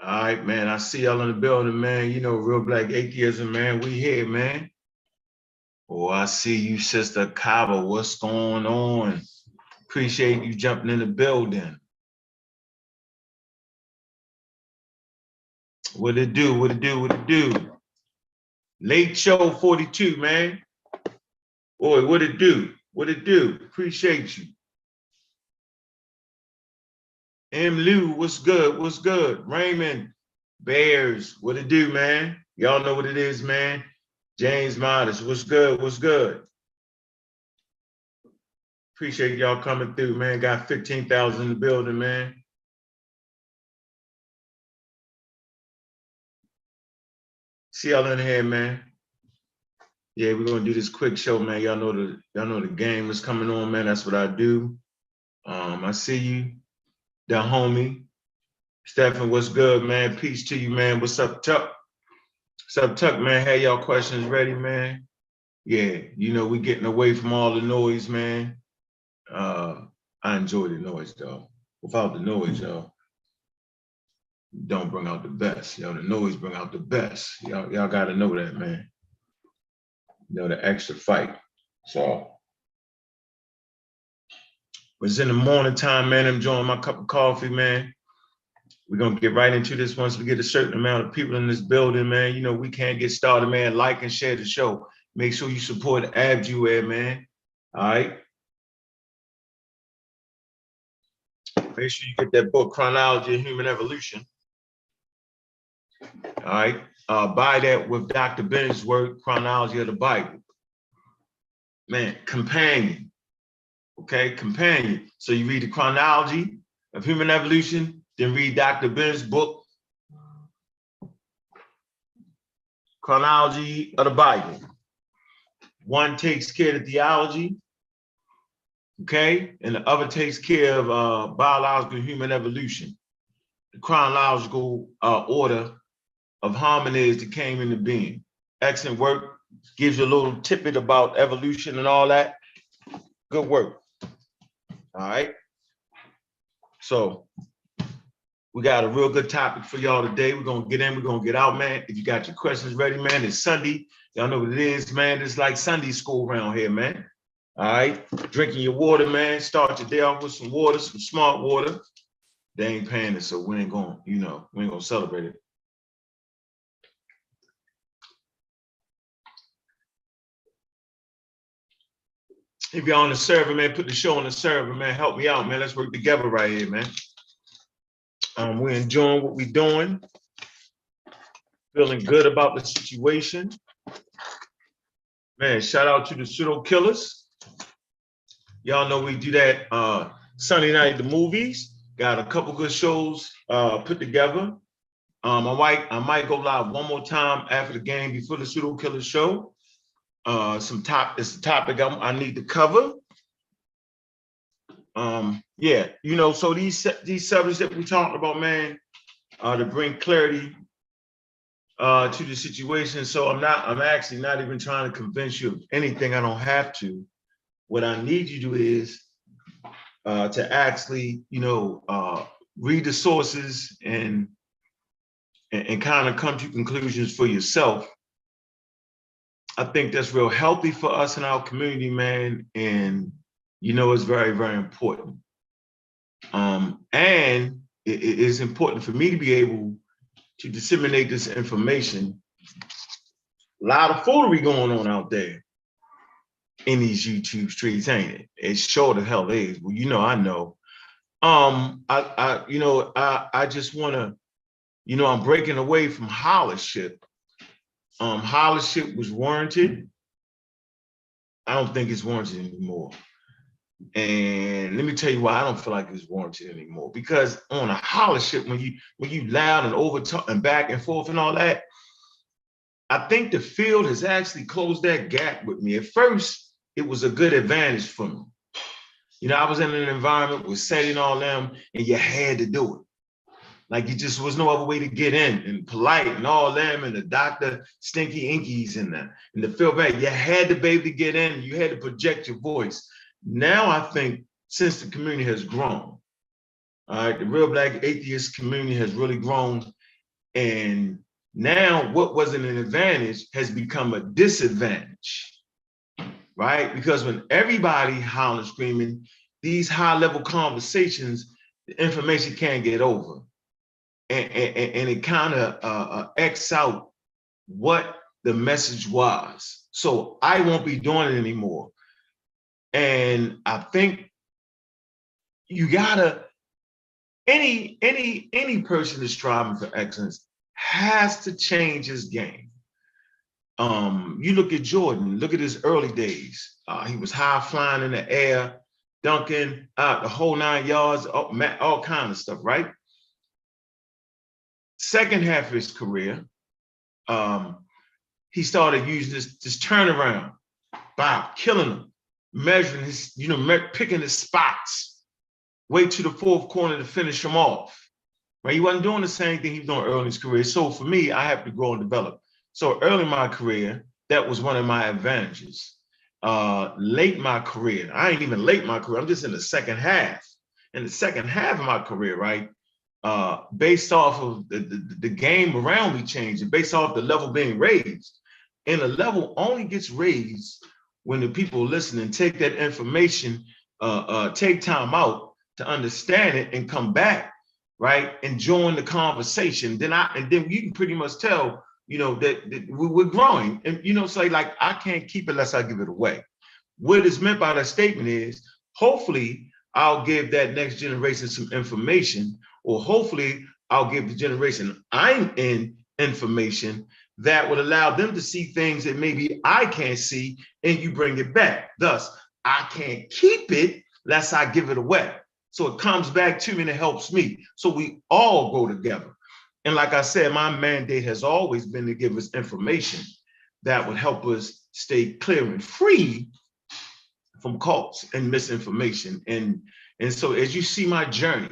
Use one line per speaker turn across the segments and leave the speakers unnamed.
All right, man. I see y'all in the building, man. You know, Real Black Atheism, man. We here, man. Oh, I see you, Sister Kava. What's going on? Appreciate you jumping in the building. What it do? What it do? What it do? Late show 42, man. Boy, what it do? What it do? Appreciate you. M. Lou, what's good? What's good? Raymond Bears, what it do, man? Y'all know what it is, man. James Modest, what's good? What's good? Appreciate y'all coming through, man. Got 15,000 in the building, man. See y'all in here, man. Yeah, we're gonna do this quick show, man. Y'all know the game is coming on, man. That's what I do. I see you, the homie. Stephen, what's good, man? Peace to you, man. What's up, Tuck? What's up, Tuck, man? Have y'all questions ready, man? Yeah, you know, we getting away from all the noise, man. I enjoy the noise, though. Without the noise, y'all, don't bring out the best. Yo, the noise bring out the best. Y'all gotta know that, man. You know, the extra fight. So, it's in the morning time, man. I'm enjoying my cup of coffee, man. We're gonna get right into this once we get a certain amount of people in this building, man. You know, we can't get started, man. Like and share the show. Make sure you support Abjuad, man. All right. Make sure you get that book, Chronology of Human Evolution. All right. Buy that with Dr. Bennett's work, Chronology of the Bible. Man, companion. Okay, companion. So you read the Chronology of Human Evolution, then read Dr. Bennett's book, Chronology of the Bible. One takes care of theology, okay, and the other takes care of biological human evolution, the chronological order of hominids that came into being. Excellent work. Gives you a little tidbit about evolution and all that. Good work. All right. So we got a real good topic for y'all today. We're gonna get in, we're gonna get out, man. If you got your questions ready, man, it's Sunday. Y'all know what it is, man. It's like Sunday school around here, man. All right. Drinking your water, man. Start your day off with some water, some smart water. They ain't paying us, so we ain't gonna, you know, we ain't gonna celebrate it. If you're on the server, man, put the show on the server, man. Help me out, man. Let's work together right here, man. We're enjoying what we're doing. Feeling good about the situation. Man, shout out to the Pseudo killers. Y'all know we do that Sunday night at the movies. Got a couple good shows put together. I might go live one more time after the game before the Pseudo killers show. It's a topic I need to cover. Yeah, you know, so these subjects that we talked about, man, to bring clarity to the situation. So I'm actually not even trying to convince you of anything. I don't have to. What I need you to do is to actually, you know, read the sources and kind of come to conclusions for yourself. I think that's real healthy for us in our community, man. And, you know, it's very, very important. And it is important for me to be able to disseminate this information. A lot of foolery going on out there in these YouTube streets, ain't it? It's sure the hell is. Well, you know, I know. I just want to, you know, I'm breaking away from hollership. Hollership was warranted. I don't think it's warranted anymore. And let me tell you why I don't feel like it's warranted anymore. Because on a hollership, when you loud and over talk and back and forth and all that, I think the field has actually closed that gap with me. At first, it was a good advantage for me. You know, I was in an environment with setting all them, and you had to do it. Like it just was no other way to get in, and polite and all them, and the Dr. Stinky Inkies and the field back. You had to be able to get in, and you had to project your voice. Now I think since the community has grown, all right, the Real Black Atheist community has really grown. And now what wasn't an advantage has become a disadvantage, right? Because when everybody hollering, screaming, these high-level conversations, the information can't get over. And it kind of X out what the message was. So I won't be doing it anymore. And I think you gotta, any person that's striving for excellence has to change his game. You look at Jordan, look at his early days. He was high flying in the air, dunking out the whole 9 yards, all kind of stuff, right? Second half of his career, he started using this turnaround, by killing him, measuring his, picking his spots, wait to the fourth corner to finish him off. Right? He wasn't doing the same thing he was doing early in his career. So for me, I have to grow and develop. So early in my career, that was one of my advantages. Late in my career, I ain't even late in my career, I'm just in the second half. In the second half of my career, right? Based off of the game around me changing, based off the level being raised. And the level only gets raised when the people listening take that information, take time out to understand it and come back, right? And join the conversation. Then you can pretty much tell, that we're growing. And say like, I can't keep it unless I give it away. What is meant by that statement is, hopefully I'll give that next generation some information, or hopefully I'll give the generation I'm in information that would allow them to see things that maybe I can't see, and you bring it back. Thus, I can't keep it unless I give it away. So it comes back to me and it helps me. So we all go together. And like I said, my mandate has always been to give us information that would help us stay clear and free from cults and misinformation. And so as you see my journey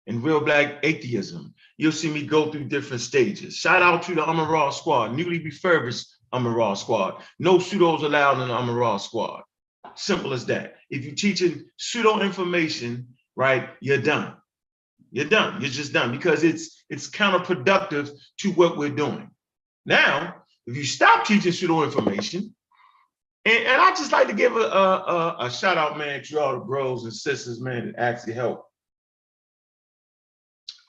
in Real Black Atheism, you'll see me go through different stages. Shout out to the Raw squad, newly refurbished Raw squad. No pseudos allowed in the Raw squad. Simple as that. If you're teaching pseudo information, right, you're done. You're done. You're just done, because it's counterproductive to what we're doing. Now, if you stop teaching pseudo information, and I just like to give a shout out, man, to all the bros and sisters, man, that actually help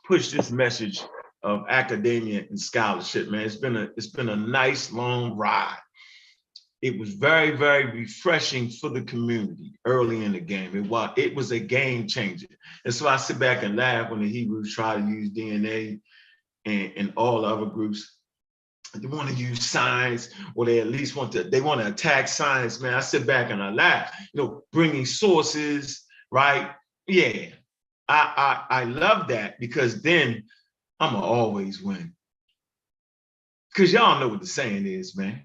push this message of academia and scholarship, man. It's been a nice long ride. It was very, very refreshing for the community early in the game. It was a game changer. And so I sit back and laugh when the Hebrews try to use DNA and all other groups. They want to use science, or they at least want to attack science, man. I sit back and I laugh, bringing sources, right? Yeah, I love that, because then I'm gonna always win. Because y'all know what the saying is, man.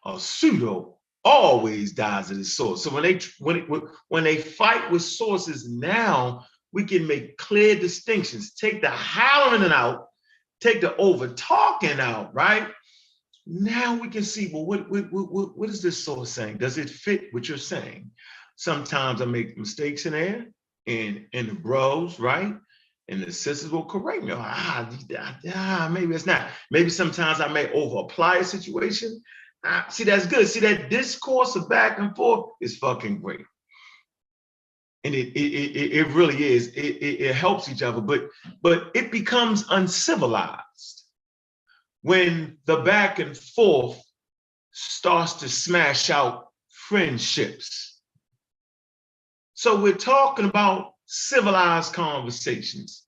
A pseudo always dies at its source. So when they fight with sources, now we can make clear distinctions. Take the hollering out, take the over talking out, right? Now we can see, well, what is this source saying? Does it fit what you're saying? Sometimes I make mistakes in there, and the bros, right? And the sisters will correct me. Maybe it's not. Maybe sometimes I may over apply a situation. See, that's good. See, that discourse of back and forth is fucking great. And it really is. It helps each other, but it becomes uncivilized when the back and forth starts to smash out friendships. So we're talking about civilized conversations.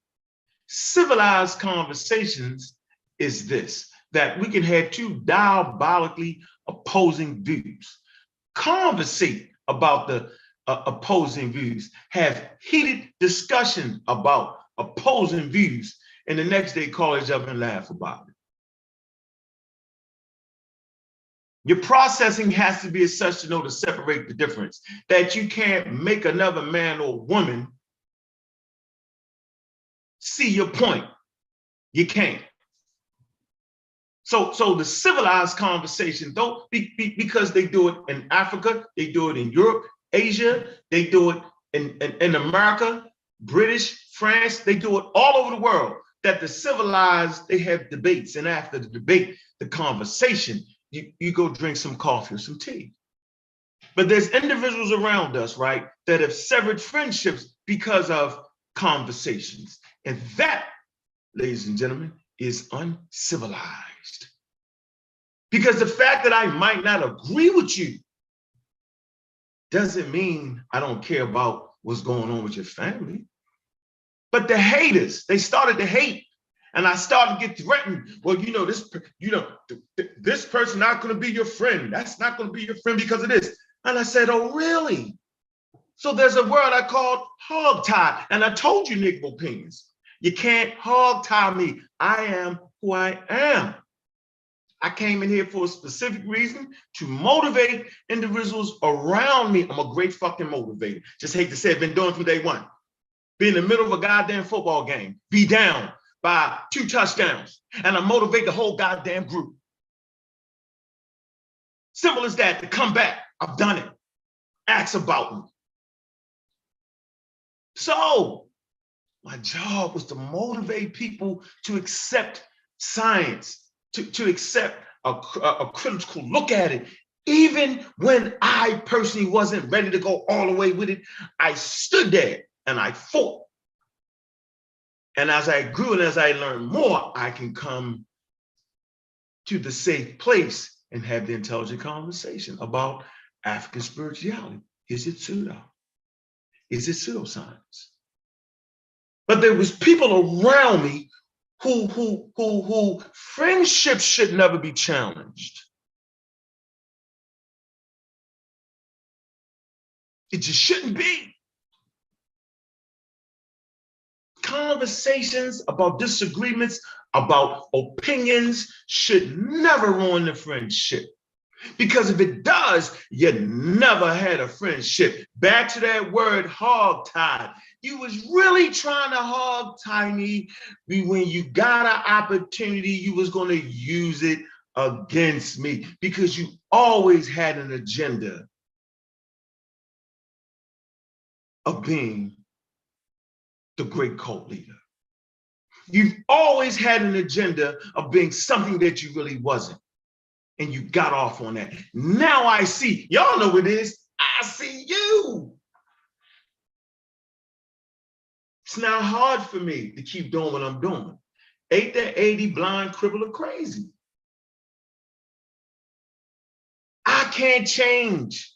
Civilized conversations is this: that we can have two diabolically opposing views, conversate about the opposing views, have heated discussion about opposing views, and the next day call each other and laugh about it. Your processing has to be as such to know to separate the difference, that you can't make another man or woman see your point. You can't. So the civilized conversation, though, because they do it in Africa, they do it in Europe, Asia, they do it in America, British, France, they do it all over the world. that the civilized, they have debates, and after the debate, the conversation, you go drink some coffee or some tea. But there's individuals around us, right, that have severed friendships because of conversations. And that, ladies and gentlemen, is uncivilized. Because the fact that I might not agree with you doesn't mean I don't care about what's going on with your family. But the haters, they started to hate. And I started to get threatened. Well, this person not going to be your friend. That's not going to be your friend because of this. And I said, oh, really? So there's a word I called hogtie. And I told you, Negro opinions, you can't hogtie me. I am who I am. I came in here for a specific reason, to motivate individuals around me. I'm a great fucking motivator. Just hate to say it, been doing from day one. Be in the middle of a goddamn football game, be down by 2 touchdowns, and I motivate the whole goddamn group. Simple as that, to come back. I've done it. Ask about me. So my job was to motivate people to accept science, to accept a critical look at it. Even when I personally wasn't ready to go all the way with it, I stood there and I fought. And as I grew and as I learned more, I can come to the safe place and have the intelligent conversation about African spirituality. Is it pseudo? Is it pseudoscience? But there was people around me who friendships should never be challenged. It just shouldn't be. Conversations about disagreements, about opinions should never ruin the friendship. Because if it does, you never had a friendship. Back to that word hogtie. You was really trying to hogtie me when you got an opportunity, you was going to use it against me because you always had an agenda of being the great cult leader. You've always had an agenda of being something that you really wasn't. And you got off on that. Now I see, y'all know what it is. I see you. It's not hard for me to keep doing what I'm doing. 8 to 80, blind, crippled, or crazy. I can't change.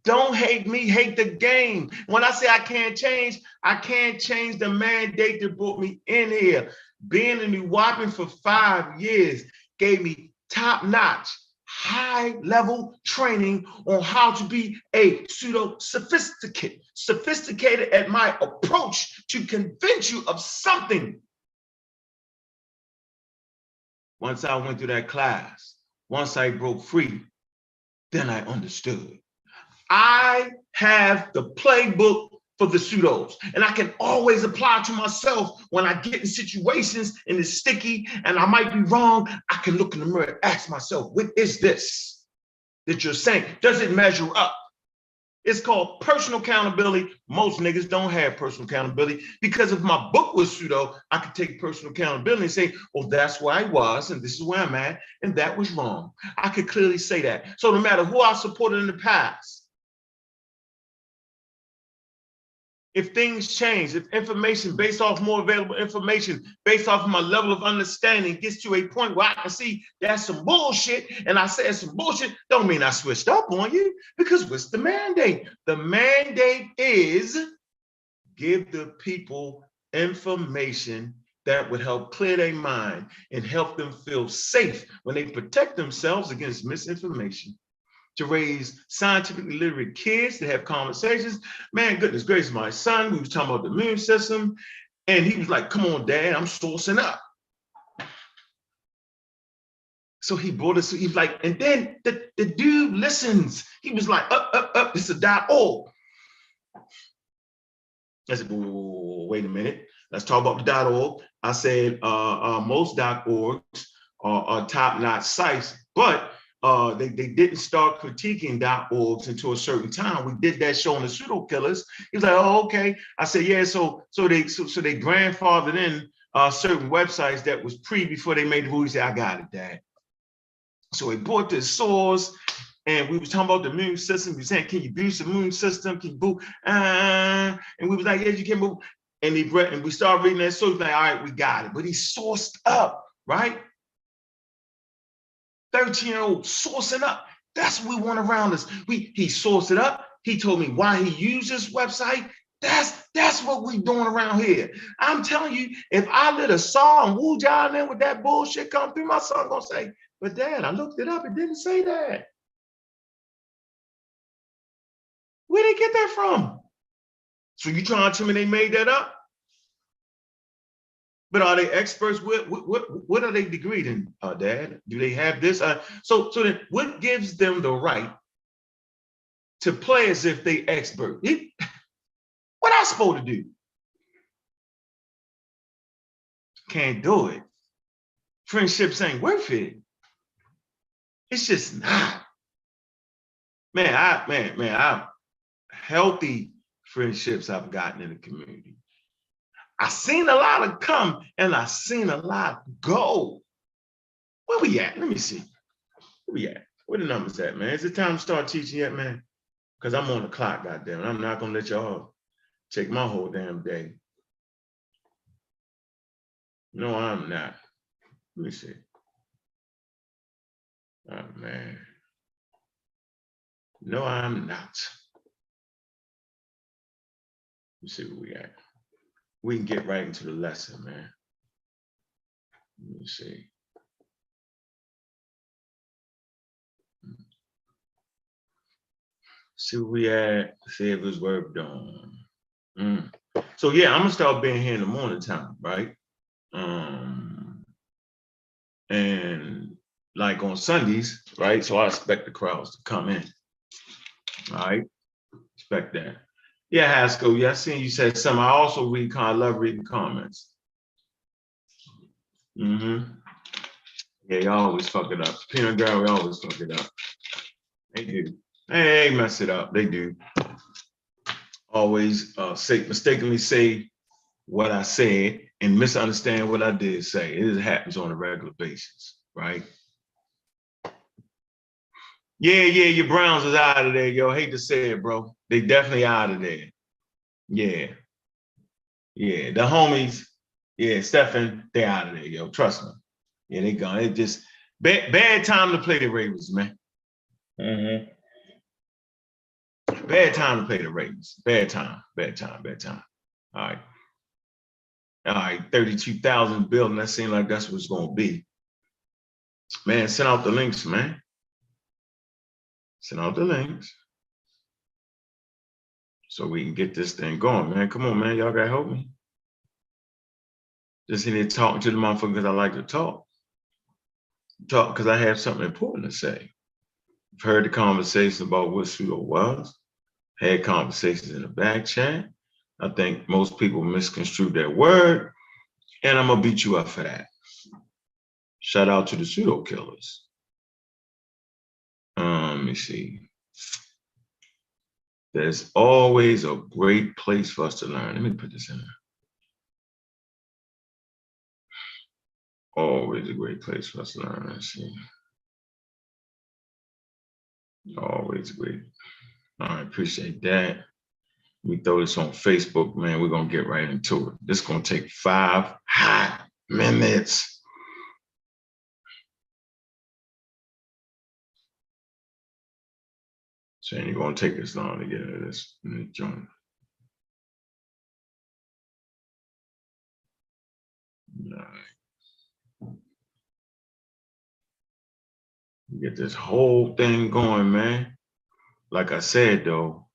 Don't hate me, hate the game. When I say I can't change the mandate that brought me in here. Being in New Wapping for 5 years gave me top-notch, high-level training on how to be a sophisticated at my approach to convince you of something. Once I went through that class, once I broke free, then I understood. I have the playbook for the pseudos, and I can always apply to myself when I get in situations and it's sticky and I might be wrong. I can look in the mirror and ask myself, what is this that you're saying? Does it measure up? It's called personal accountability. Most niggas don't have personal accountability because if my book was pseudo, I could take personal accountability and say, well, that's where I was and this is where I'm at, and that was wrong. I could clearly say that. So no matter who I supported in the past, if things change, if information based off more available information, based off of my level of understanding gets to a point where I can see that's some bullshit and I said some bullshit, don't mean I switched up on you, because what's the mandate? The mandate is give the people information that would help clear their mind and help them feel safe when they protect themselves against misinformation. To raise scientifically literate kids to have conversations. Man, goodness gracious, my son, we was talking about the immune system, and he was like, come on, Dad, I'm sourcing up. So he brought us, he's like, and then the dude listens. He was like, up, it's a .org. I said, wait a minute, let's talk about the .org. I said, most .orgs are top-notch sites, but they didn't start critiquing .orgs until a certain time. We did that show on the pseudo killers. He was like, oh, okay. I said, yeah, so they grandfathered in certain websites that was before they made the movie. He said, I got it, Dad. So he bought this source, and we was talking about the immune system. We were saying, can you boost the immune system? Can you boost? And we was like, yeah, you can move. And we started reading that source, like, all right, we got it. But he sourced up, right? 13-year-old sourcing up. That's what we want around us. He sourced it up. He told me why he used this website. That's what we doing around here. I'm telling you, if I lit a song, woo y'all in with that bullshit come through, my son gonna say, but Dad, I looked it up, it didn't say that. Where they get that from? So you trying to tell me they made that up? But are they experts? What are they degreed in, Dad? Do they have this? So then what gives them the right to play as if they expert? What I supposed to do? Can't do it. Friendships ain't worth it. It's just not. Man, healthy friendships I've gotten in the community. I seen a lot of come and I seen a lot go. Where we at? Let me see. Where we at? Where the numbers at, man? Is it time to start teaching yet, man? Because I'm on the clock, goddamn. I'm not gonna let y'all take my whole damn day. No, I'm not. Let me see. Oh man. No, I'm not. Let's see where we at. We can get right into the lesson, man. Let me see. See where we at. See if it's work done. So yeah, I'm gonna start being here in the morning time, right? And like on Sundays, right? So I expect the crowds to come in. All right, expect that. Yeah, Haskell. Yeah, I seen you said something. I also read. I love reading comments. Yeah, y'all always fuck it up. Peanut Girl, we always fuck it up. They do. They mess it up. They do. Always mistakenly say what I said and misunderstand what I did say. It happens on a regular basis, right? Yeah, your Browns is out of there, yo. Hate to say it, bro. They definitely out of there. Yeah. The homies, yeah, Stephen, they out of there, yo. Trust me. Yeah, they gone. It just bad time to play the Ravens, man. Bad time to play the Ravens. Bad time. All right, 32,000 building. That seems like that's what it's gonna be. Man, send out the links, man. Send out the links so we can get this thing going, man. Come on, man. Y'all gotta help me. Just in here talking to the motherfucker because I like to talk. Talk because I have something important to say. I've heard the conversation about what Pseudo was. Had conversations in the back chat. I think most people misconstrued that word, and I'm gonna beat you up for that. Shout out to the pseudo killers. Let me see. There's always a great place for us to learn. Let me put this in there. Always a great place for us to learn. Let's see. Always great. I appreciate that. We throw this on Facebook, man. We're gonna get right into it. This is gonna take 5 hot minutes. So you're gonna take this long to get into this joint. All right. Get this whole thing going, man. Like I said, though,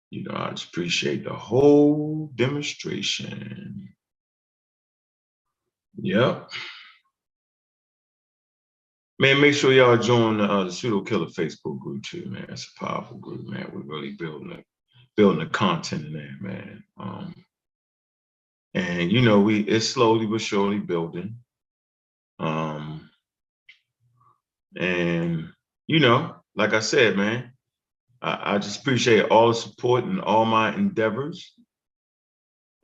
you know, I just appreciate the whole demonstration. Yep. Man, make sure y'all join the Pseudo Killer Facebook group too, man. It's a powerful group, man. We're really building the content in there, man. And you know, it's slowly but surely building. And you know, like I said, man, I just appreciate all the support and all my endeavors.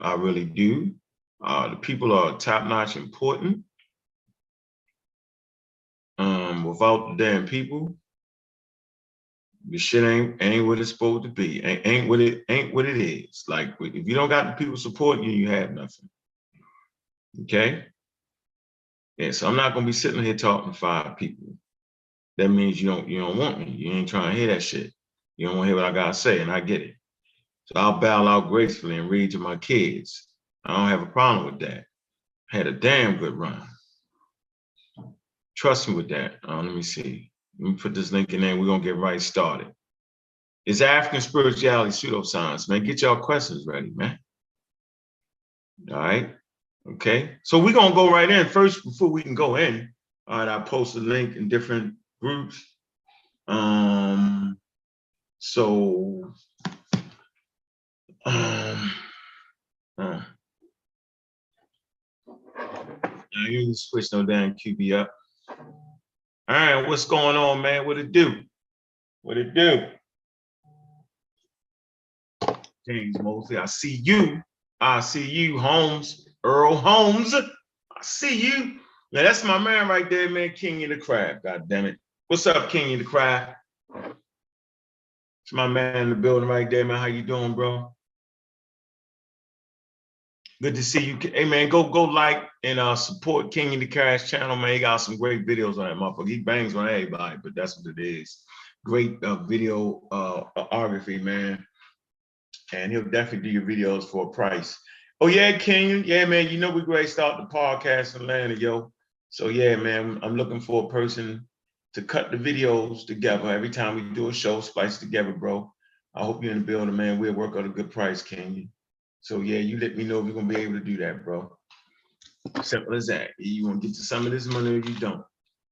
I really do. The people are top-notch important. Without the damn people, the shit ain't what it's supposed to be. Ain't what it is. Like, if you don't got the people supporting you, you have nothing. Okay? Yeah, so I'm not gonna be sitting here talking to 5 people. That means you don't want me. You ain't trying to hear that shit. You don't want to hear what I gotta say, and I get it. So I'll bow out gracefully and read to my kids. I don't have a problem with that. I had a damn good run. Trust me with that. Let me see. Let me put this link in there. We're gonna get right started. It's African spirituality, pseudoscience, man. Get y'all questions ready, man. All right. Okay. So we're gonna go right in first before we can go in. All right, I'll post a link in different groups. I usually switch no damn QB up. All right, what's going on, man? What it do? What it do? James Mosley, I see you. I see you, Holmes. Earl Holmes. I see you. Now that's my man right there, man. King of the Crab. God damn it. What's up, King of the Crab? It's my man in the building right there, man. How you doing, bro? Good to see you. Hey, man, go like and support King of the Crab channel, man. He got some great videos on that motherfucker. He bangs on everybody, but that's what it is. Great videography, man. And he'll definitely do your videos for a price. Oh, yeah, King. Yeah, man, you know we're going to start the podcast in Atlanta, yo. So, yeah, man, I'm looking for a person to cut the videos together. Every time we do a show, splice together, bro. I hope you're in the building, man. We'll work out a good price, King. So, yeah, you let me know if you're going to be able to do that, bro. Simple as that. You want to get to some of this money or you don't.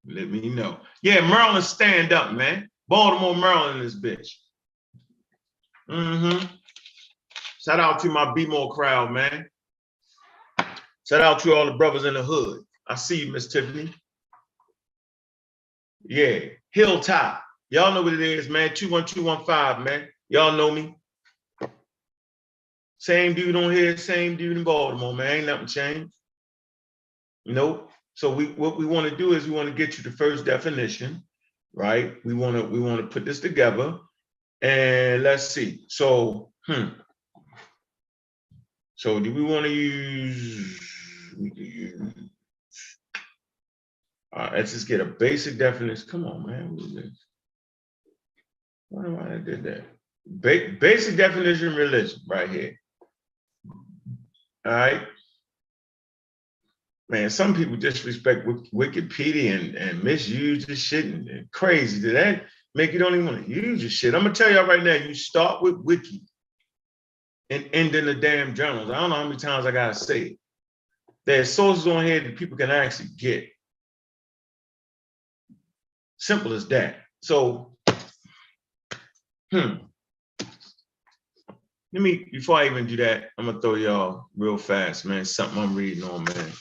Let me know. Yeah, Maryland, stand up, man. Baltimore, Maryland, this bitch. Shout out to my B-More crowd, man. Shout out to all the brothers in the hood. I see you, Miss Tiffany. Yeah, Hilltop. Y'all know what it is, man. 21215, man. Y'all know me. Same dude on here, same dude in Baltimore, man. Ain't nothing changed. Nope. So what we want to do is we want to get you the first definition, right? We want to put this together, and let's see. So, So do we want to use? Let's just get a basic definition. Come on, man. What is this? Why I did that? Basic definition of religion, right here. All right. Man, some people disrespect Wikipedia and misuse this shit and crazy. Did that make you don't even want to use your shit? I'm gonna tell y'all right now, you start with Wiki and end in the damn journals. I don't know how many times I gotta say it. There's sources on here that people can actually get. Simple as that. So, let me, before I even do that, I'm gonna throw y'all real fast, man. Something I'm reading on, man.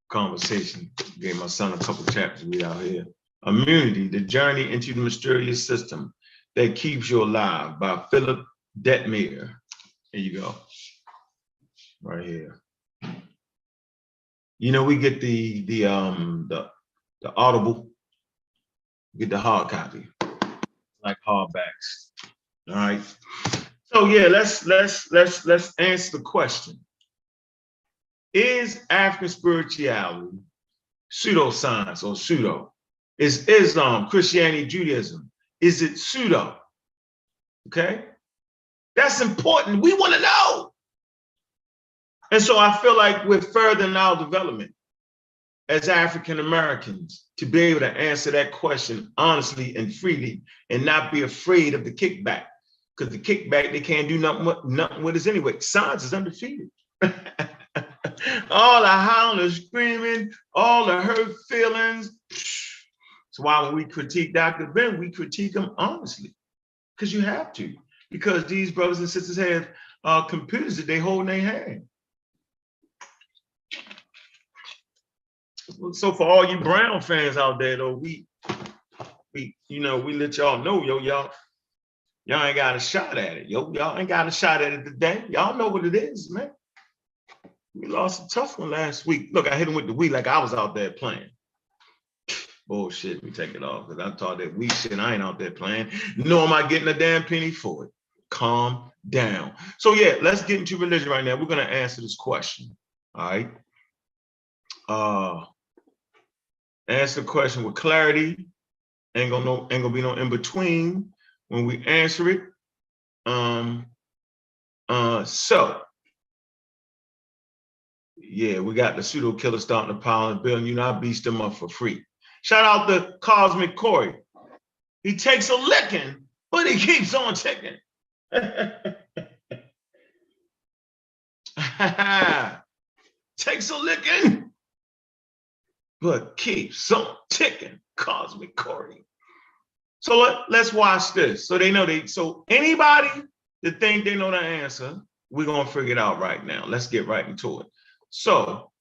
Conversation. Gave my son a couple chapters to read out here. Immunity, the journey into the mysterious system that keeps you alive, by Philip Detmer. Here you go. Right here. You know, we get the Audible, get the hard copy, like hardbacks. All right. So yeah, let's answer the question. Is African spirituality pseudoscience or pseudo? Is Islam, Christianity, Judaism, is it pseudo? Okay. That's important. We want to know. And so I feel like we're furthering our development as African Americans to be able to answer that question honestly and freely and not be afraid of the kickback. Because the kickback, they can't do nothing with us anyway. Science is undefeated. All the howling, screaming, all the hurt feelings. So why when we critique Dr. Ben, we critique him honestly. Because you have to. Because these brothers and sisters have computers that they hold in their hand. So for all you Brown fans out there, though, we let y'all know, y'all ain't got a shot at it. Y'all ain't got a shot at it today. Y'all know what it is, man. We lost a tough one last week. Look, I hit him with the we like I was out there playing. Bullshit, we take it off because I thought that we shit. I ain't out there playing. Nor am I getting a damn penny for it. Calm down. So yeah, let's get into religion right now. We're gonna answer this question. All right. Answer the question with clarity. Ain't gonna be no in between when we answer it. So yeah, we got the pseudo killer starting to pile and building. You know, I beast them up for free. Shout out to Cosmic Corey. He takes a licking, but he keeps on ticking. Takes a licking, but keeps on ticking. Cosmic Corey. So let's watch this. So they know so anybody that think they know the answer, we're gonna figure it out right now. Let's get right into it. So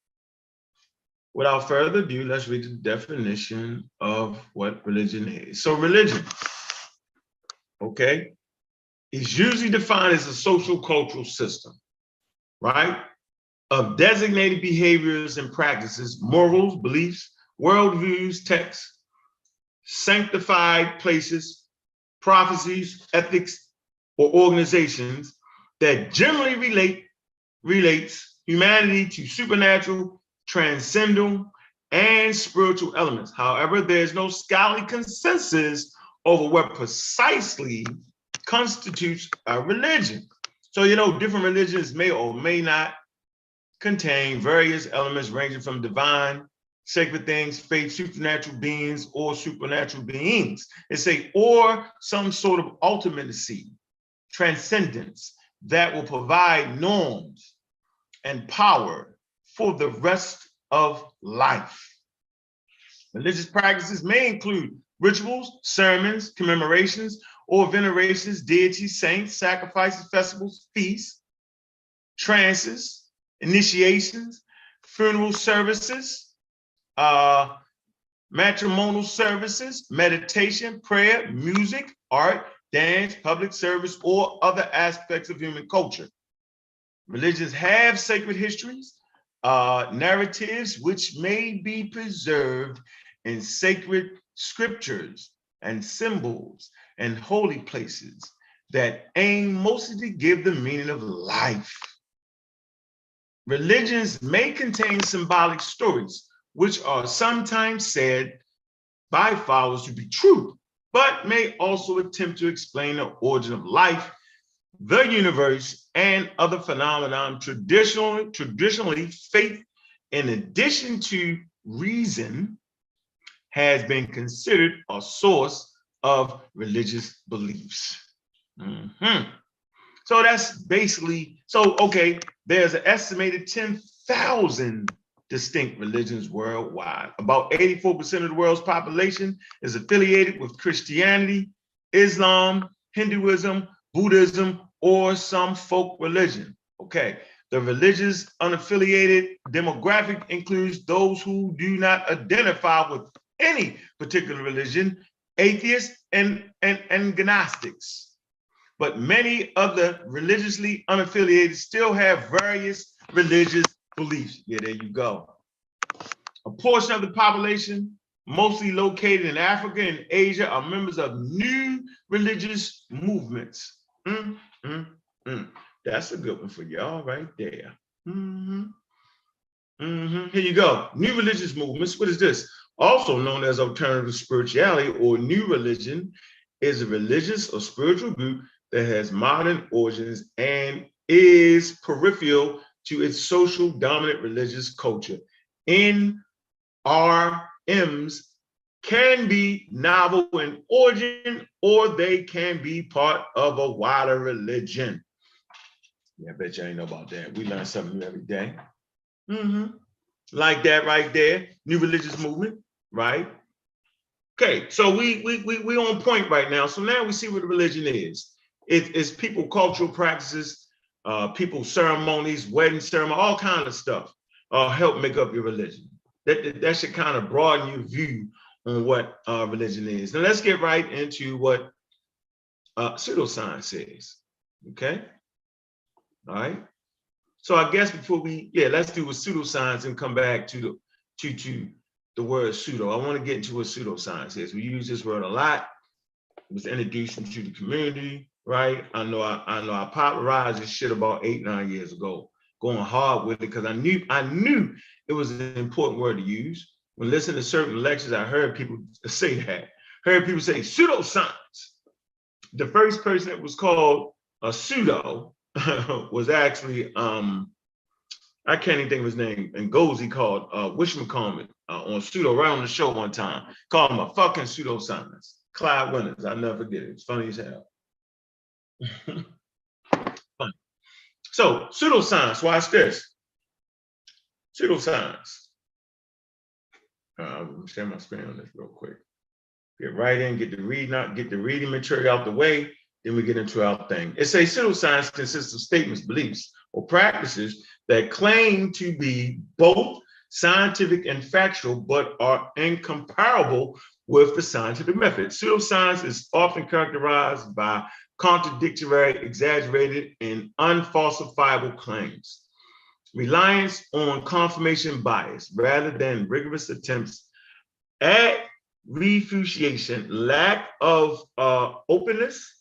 without further ado, let's read the definition of what religion is. So religion, okay, is usually defined as a social cultural system, right, of designated behaviors and practices, morals, beliefs, worldviews, texts, sanctified places, prophecies, ethics, or organizations that generally relates humanity to supernatural, transcendental, and spiritual elements. However, there's no scholarly consensus over what precisely constitutes a religion. So, you know, different religions may or may not contain various elements ranging from divine, sacred things, faith, supernatural beings, or supernatural beings. They say, or some sort of ultimacy, transcendence that will provide norms and power for the rest of life. Religious practices may include rituals, sermons, commemorations, or venerations, deities, saints, sacrifices, festivals, feasts, trances, initiations, funeral services, matrimonial services, meditation, prayer, music, art, dance, public service, or other aspects of human culture. Religions have sacred histories, narratives which may be preserved in sacred scriptures and symbols and holy places that aim mostly to give the meaning of life. Religions may contain symbolic stories, which are sometimes said by followers to be true, but may also attempt to explain the origin of life, the universe, and other phenomena. Traditionally, faith, in addition to reason, has been considered a source of religious beliefs. So that's basically, okay, there's an estimated 10,000 distinct religions worldwide. About 84% of the world's population is affiliated with Christianity, Islam, Hinduism, Buddhism, or some folk religion. Okay, the religious unaffiliated demographic includes those who do not identify with any particular religion, atheists and agnostics. But many of the religiously unaffiliated still have various religious beliefs. Yeah, there you go. A portion of the population, mostly located in Africa and Asia, are members of new religious movements. That's a good one for y'all right there. Here you go. New religious movements. What is this? Also known as alternative spirituality or new religion, is a religious or spiritual group that has modern origins and is peripheral to its social dominant religious culture. NRMs can be novel in origin, or they can be part of a wider religion. Yeah, I bet you ain't know about that. We learn something new every day. Like that right there, new religious movement, right? Okay, so we on point right now. So now we see what a religion is. It's people cultural practices, people ceremonies, wedding ceremony, all kinds of stuff help make up your religion. That should kind of broaden your view on what religion is. Now let's get right into what pseudoscience is. Okay, all right. So I guess before let's do a pseudoscience and come back to the word pseudo. I want to get into what pseudoscience is. We use this word a lot. It was introduced into the community, right? I know I popularized this shit about 8-9 years ago, going hard with it because I knew it was an important word to use. When listening to certain lectures, I heard people say that. Heard people say pseudoscience. The first person that was called a pseudo was actually I can't even think of his name. And Gozy called whatchamacallit on Pseudo right on the show one time. Called him a fucking pseudoscience. Clyde Winters, I'll never forget it. It's funny as hell. Funny. So pseudoscience, watch this. Pseudoscience. I'll share my screen on this real quick. Get right in, get the reading material out the way, then we get into our thing. It says pseudoscience consists of statements, beliefs, or practices that claim to be both scientific and factual, but are incomparable with the scientific method. Pseudoscience is often characterized by contradictory, exaggerated, and unfalsifiable claims. Reliance on confirmation bias rather than rigorous attempts at refutation, lack of openness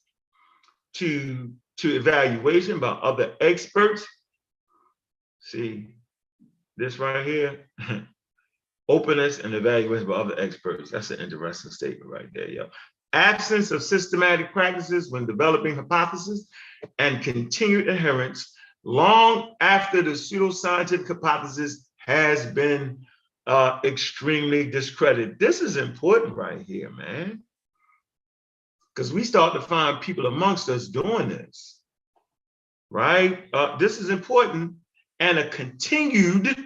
to evaluation by other experts. See this right here, openness and evaluation by other experts. That's an interesting statement right there, yo. Absence of systematic practices when developing hypotheses and continued adherence long after the pseudoscientific hypothesis has been extremely discredited. This is important right here, man, because we start to find people amongst us doing this, right? This is important, and a continued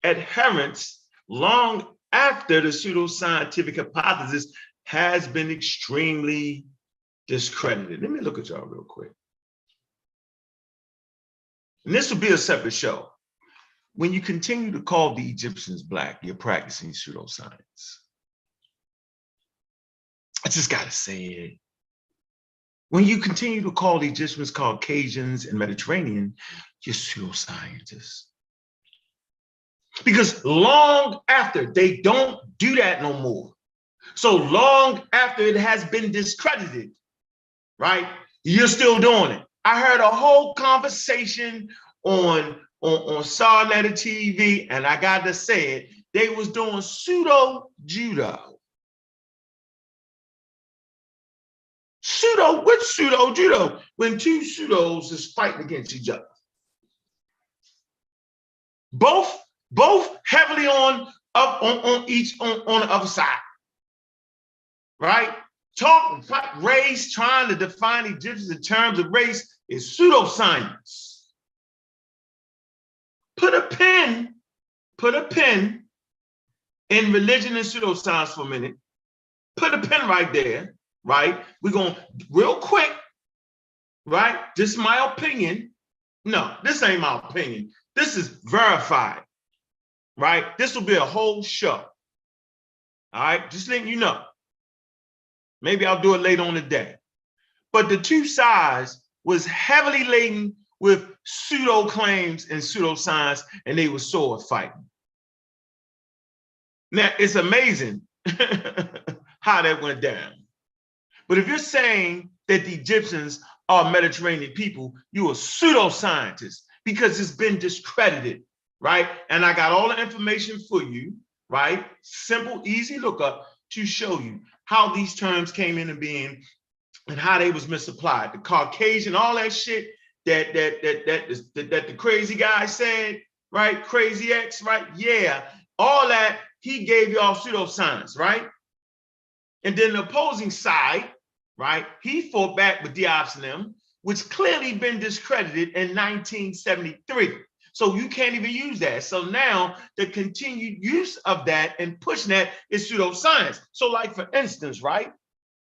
adherence long after the pseudoscientific hypothesis has been extremely discredited. Let me look at y'all real quick. And this will be a separate show. When you continue to call the Egyptians Black, you're practicing pseudoscience. I just gotta say it. When you continue to call the Egyptians Caucasians and Mediterranean, you're pseudoscientists. Because long after, they don't do that no more. So long after it has been discredited, right? You're still doing it. I heard a whole conversation on Sarnetta TV, and I got to say it, they was doing pseudo judo. Pseudo, what's pseudo judo? When two pseudos is fighting against each other. Both heavily on the other side, right? Talk, fight, race, trying to define Egyptians in terms of race is pseudoscience. Put a pin in religion and pseudoscience for a minute. Put a pin right there, right? We're going real quick, right? This is my opinion. No, this ain't my opinion. This is verified, right? This will be a whole show. All right, just letting you know. Maybe I'll do it later on today. But the two sides was heavily laden with pseudo claims and pseudoscience, and they were sword fighting. Now, it's amazing how that went down. But if you're saying that the Egyptians are Mediterranean people, you're a pseudoscientist because it's been discredited, right? And I got all the information for you, right? Simple, easy lookup to show you how these terms came into being and how they was misapplied. The Caucasian, all that shit that the crazy guy said, right? Crazy X, right? Yeah, all that, he gave y'all pseudoscience, right? And then the opposing side, right? He fought back with Diop's and them, which clearly been discredited in 1973. So you can't even use that. So now the continued use of that and pushing that is pseudoscience. So like for instance, right?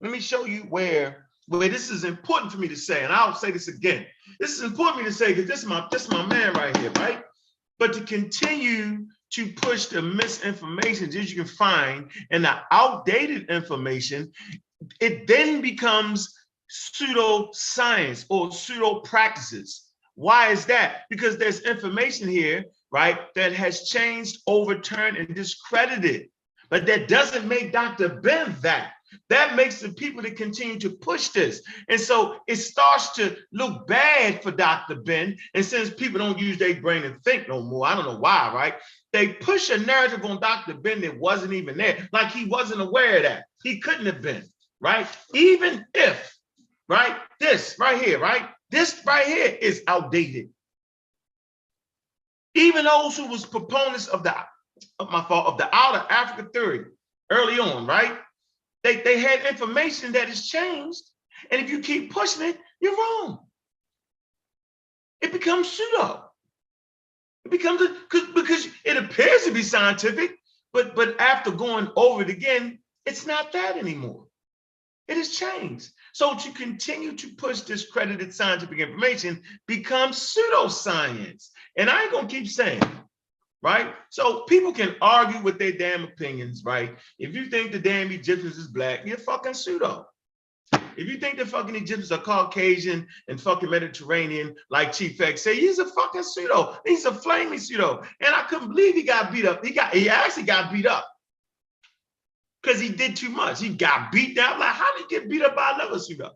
Let me show you where this is important for me to say, and I'll say this again. This is important for me to say because this is my man right here, right? But to continue to push the misinformation that you can find and the outdated information, it then becomes pseudoscience or pseudo practices Why is that? Because there's information here, right, that has changed, overturned, and discredited. But that doesn't make Dr. Ben that. That makes the people that continue to push this. And so it starts to look bad for Dr. Ben. And since people don't use their brain and think no more, I don't know why, right? They push a narrative on Dr. Ben that wasn't even there, like he wasn't aware of that. He couldn't have been, right? Even if, right, this right here, right? This right here is outdated. Even those who was proponents of the outer Africa theory early on, right? They had information that has changed, and if you keep pushing it, you're wrong. It becomes pseudo. It becomes because it appears to be scientific, but after going over it again, it's not that anymore. It has changed. So to continue to push discredited scientific information becomes pseudoscience. And I ain't gonna keep saying it, right? So people can argue with their damn opinions, right? If you think the damn Egyptians is black, you're fucking pseudo. If you think the fucking Egyptians are Caucasian and fucking Mediterranean, like Chief X say, he's a fucking pseudo. He's a flaming pseudo. And I couldn't believe he got beat up. He actually got beat up because he did too much. He got beat down. Like, how did he get beat up by another pseudo? It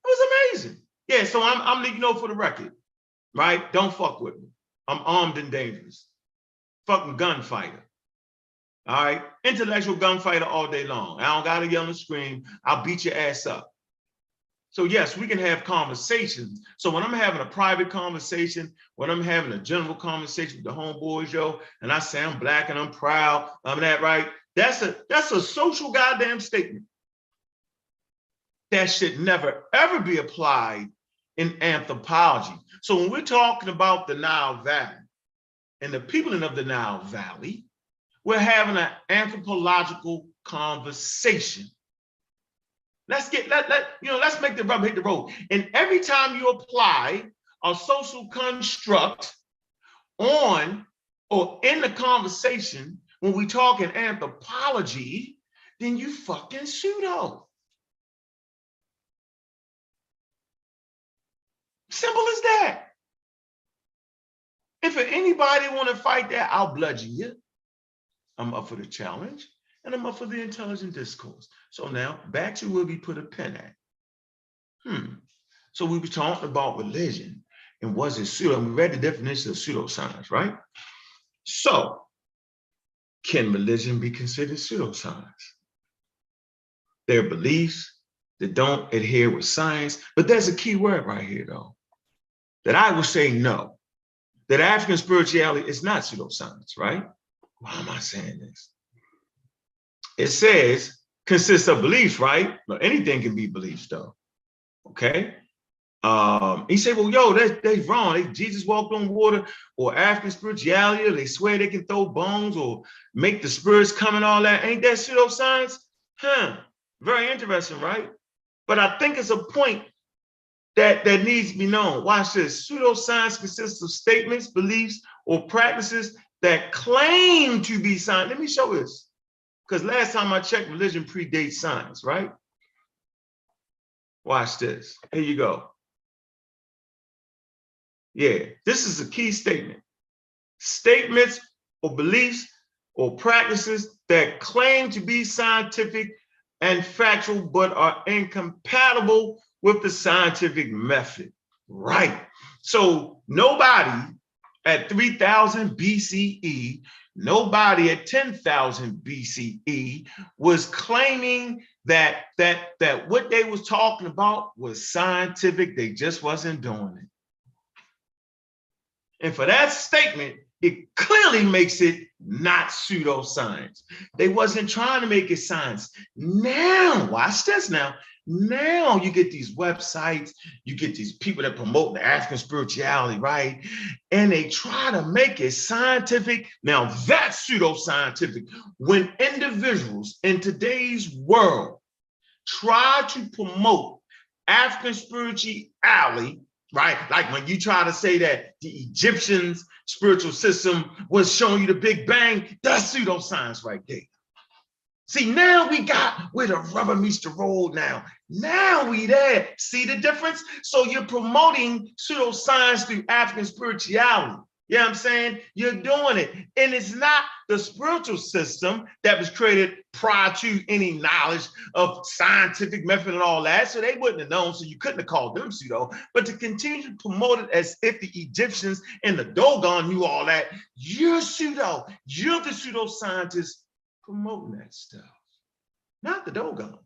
was amazing. Yeah, so I'm letting you know for the record, right? Don't fuck with me. I'm armed and dangerous. Fucking gunfighter. All right, intellectual gunfighter all day long. I don't gotta yell and scream. I'll beat your ass up. So yes, we can have conversations. So when I'm having a private conversation, when I'm having a general conversation with the homeboys, yo, and I say I'm black and I'm proud, I'm that, right? That's a social goddamn statement. That should never ever be applied in anthropology. So when we're talking about the Nile Valley and the peopling of the Nile Valley, we're having an anthropological conversation. Let's make the rubber hit the road. And every time you apply a social construct on or in the conversation, when we talk in anthropology, then you fucking pseudo. Simple as that. And for anybody want to fight that, I'll bludgeon you. I'm up for the challenge, and I'm up for the intelligent discourse. So now, back to where we put a pin at. So we were talking about religion, and was it pseudo? We read the definition of pseudoscience, right? So, can religion be considered pseudoscience? There are beliefs that don't adhere with science, but there's a key word right here, though, that I would say no. That African spirituality is not pseudoscience, right? Why am I saying this? It says consists of beliefs, right? But anything can be beliefs, though. Okay. He said, well, yo, that's wrong. Jesus walked on water, or African spirituality, or they swear they can throw bones or make the spirits come and all that. Ain't that pseudoscience? Very interesting, right? But I think it's a point that needs to be known. Watch this. Pseudoscience consists of statements, beliefs, or practices that claim to be science. Let me show this. Because last time I checked, religion predates science, right? Watch this. Here you go. Yeah, this is a key statement. Statements or beliefs or practices that claim to be scientific and factual, but are incompatible with the scientific method. Right. So nobody at 3000 BCE, nobody at 10,000 BCE was claiming that what they was talking about was scientific. They just wasn't doing it. And for that statement, it clearly makes it not pseudoscience. They wasn't trying to make it science. Now, watch this now. Now you get these websites, you get these people that promote the African spirituality, right? And they try to make it scientific. Now that's pseudoscientific. When individuals in today's world try to promote African spirituality, right? Like when you try to say that the Egyptians' spiritual system was showing you the Big Bang, that's pseudoscience right there. See, now we got where the rubber meets the road now. Now we there. See the difference? So you're promoting pseudoscience through African spirituality. You know what I'm saying? You're doing it. And it's not the spiritual system that was created prior to any knowledge of scientific method and all that. So they wouldn't have known, so you couldn't have called them pseudo. But to continue to promote it as if the Egyptians and the Dogon knew all that, you're pseudo. You're the pseudoscientist promoting that stuff, not the Dogon.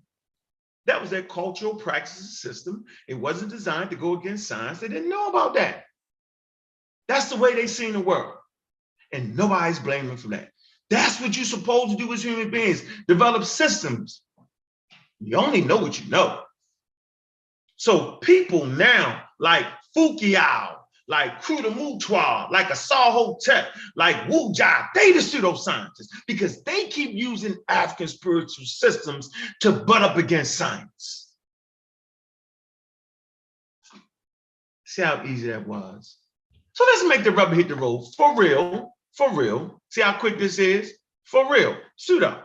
That was their cultural practices system. It wasn't designed to go against science. They didn't know about that. That's the way they seen the world. And nobody's blaming them for that. That's what you're supposed to do as human beings, develop systems. You only know what you know. So people now like Fukiao, like Krutamutwa, like Asahotep, like Wujia, they the pseudoscientists because they keep using African spiritual systems to butt up against science. See how easy that was? So let's make the rubber hit the road for real, for real. See how quick this is? For real, pseudo.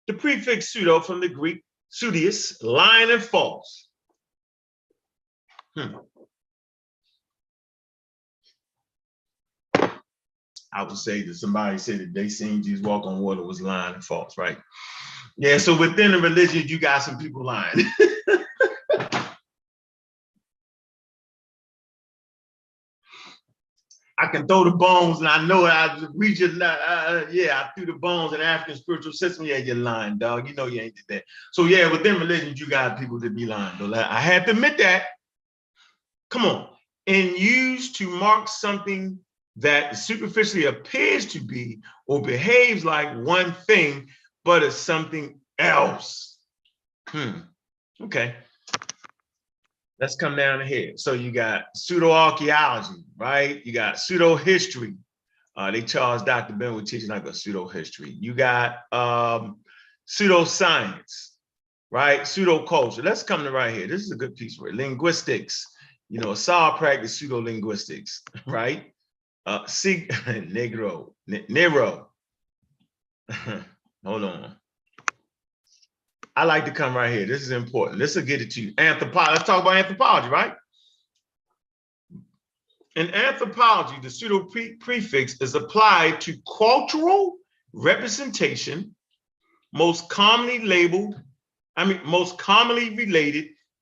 The prefix pseudo from the Greek pseudius, lying and false. I would say that somebody said that they seen Jesus walk on water was lying and false, right? Yeah, so within the religion, you got some people lying. I can throw the bones, and I know I reach it. Yeah, I threw the bones in African spiritual system. Yeah, you're lying, dog. You know you ain't did that. So yeah, within religions, you got people that be lying. Though I have to admit that. Come on, and used to mark something that superficially appears to be or behaves like one thing, but is something else. Okay. Let's come down here. So you got pseudo-archaeology, right? You got pseudo-history. They charged Dr. Ben with teaching like a pseudo-history. You got pseudo-science, right? Pseudo-culture. Let's come to right here. This is a good piece for it. Linguistics. You know, Saul practice pseudo-linguistics, right? Negro. Hold on. I like to come right here. This is important. This will get it to you. Anthropology. Let's talk about anthropology, right? In anthropology, the pseudo prefix is applied to cultural representation, most commonly related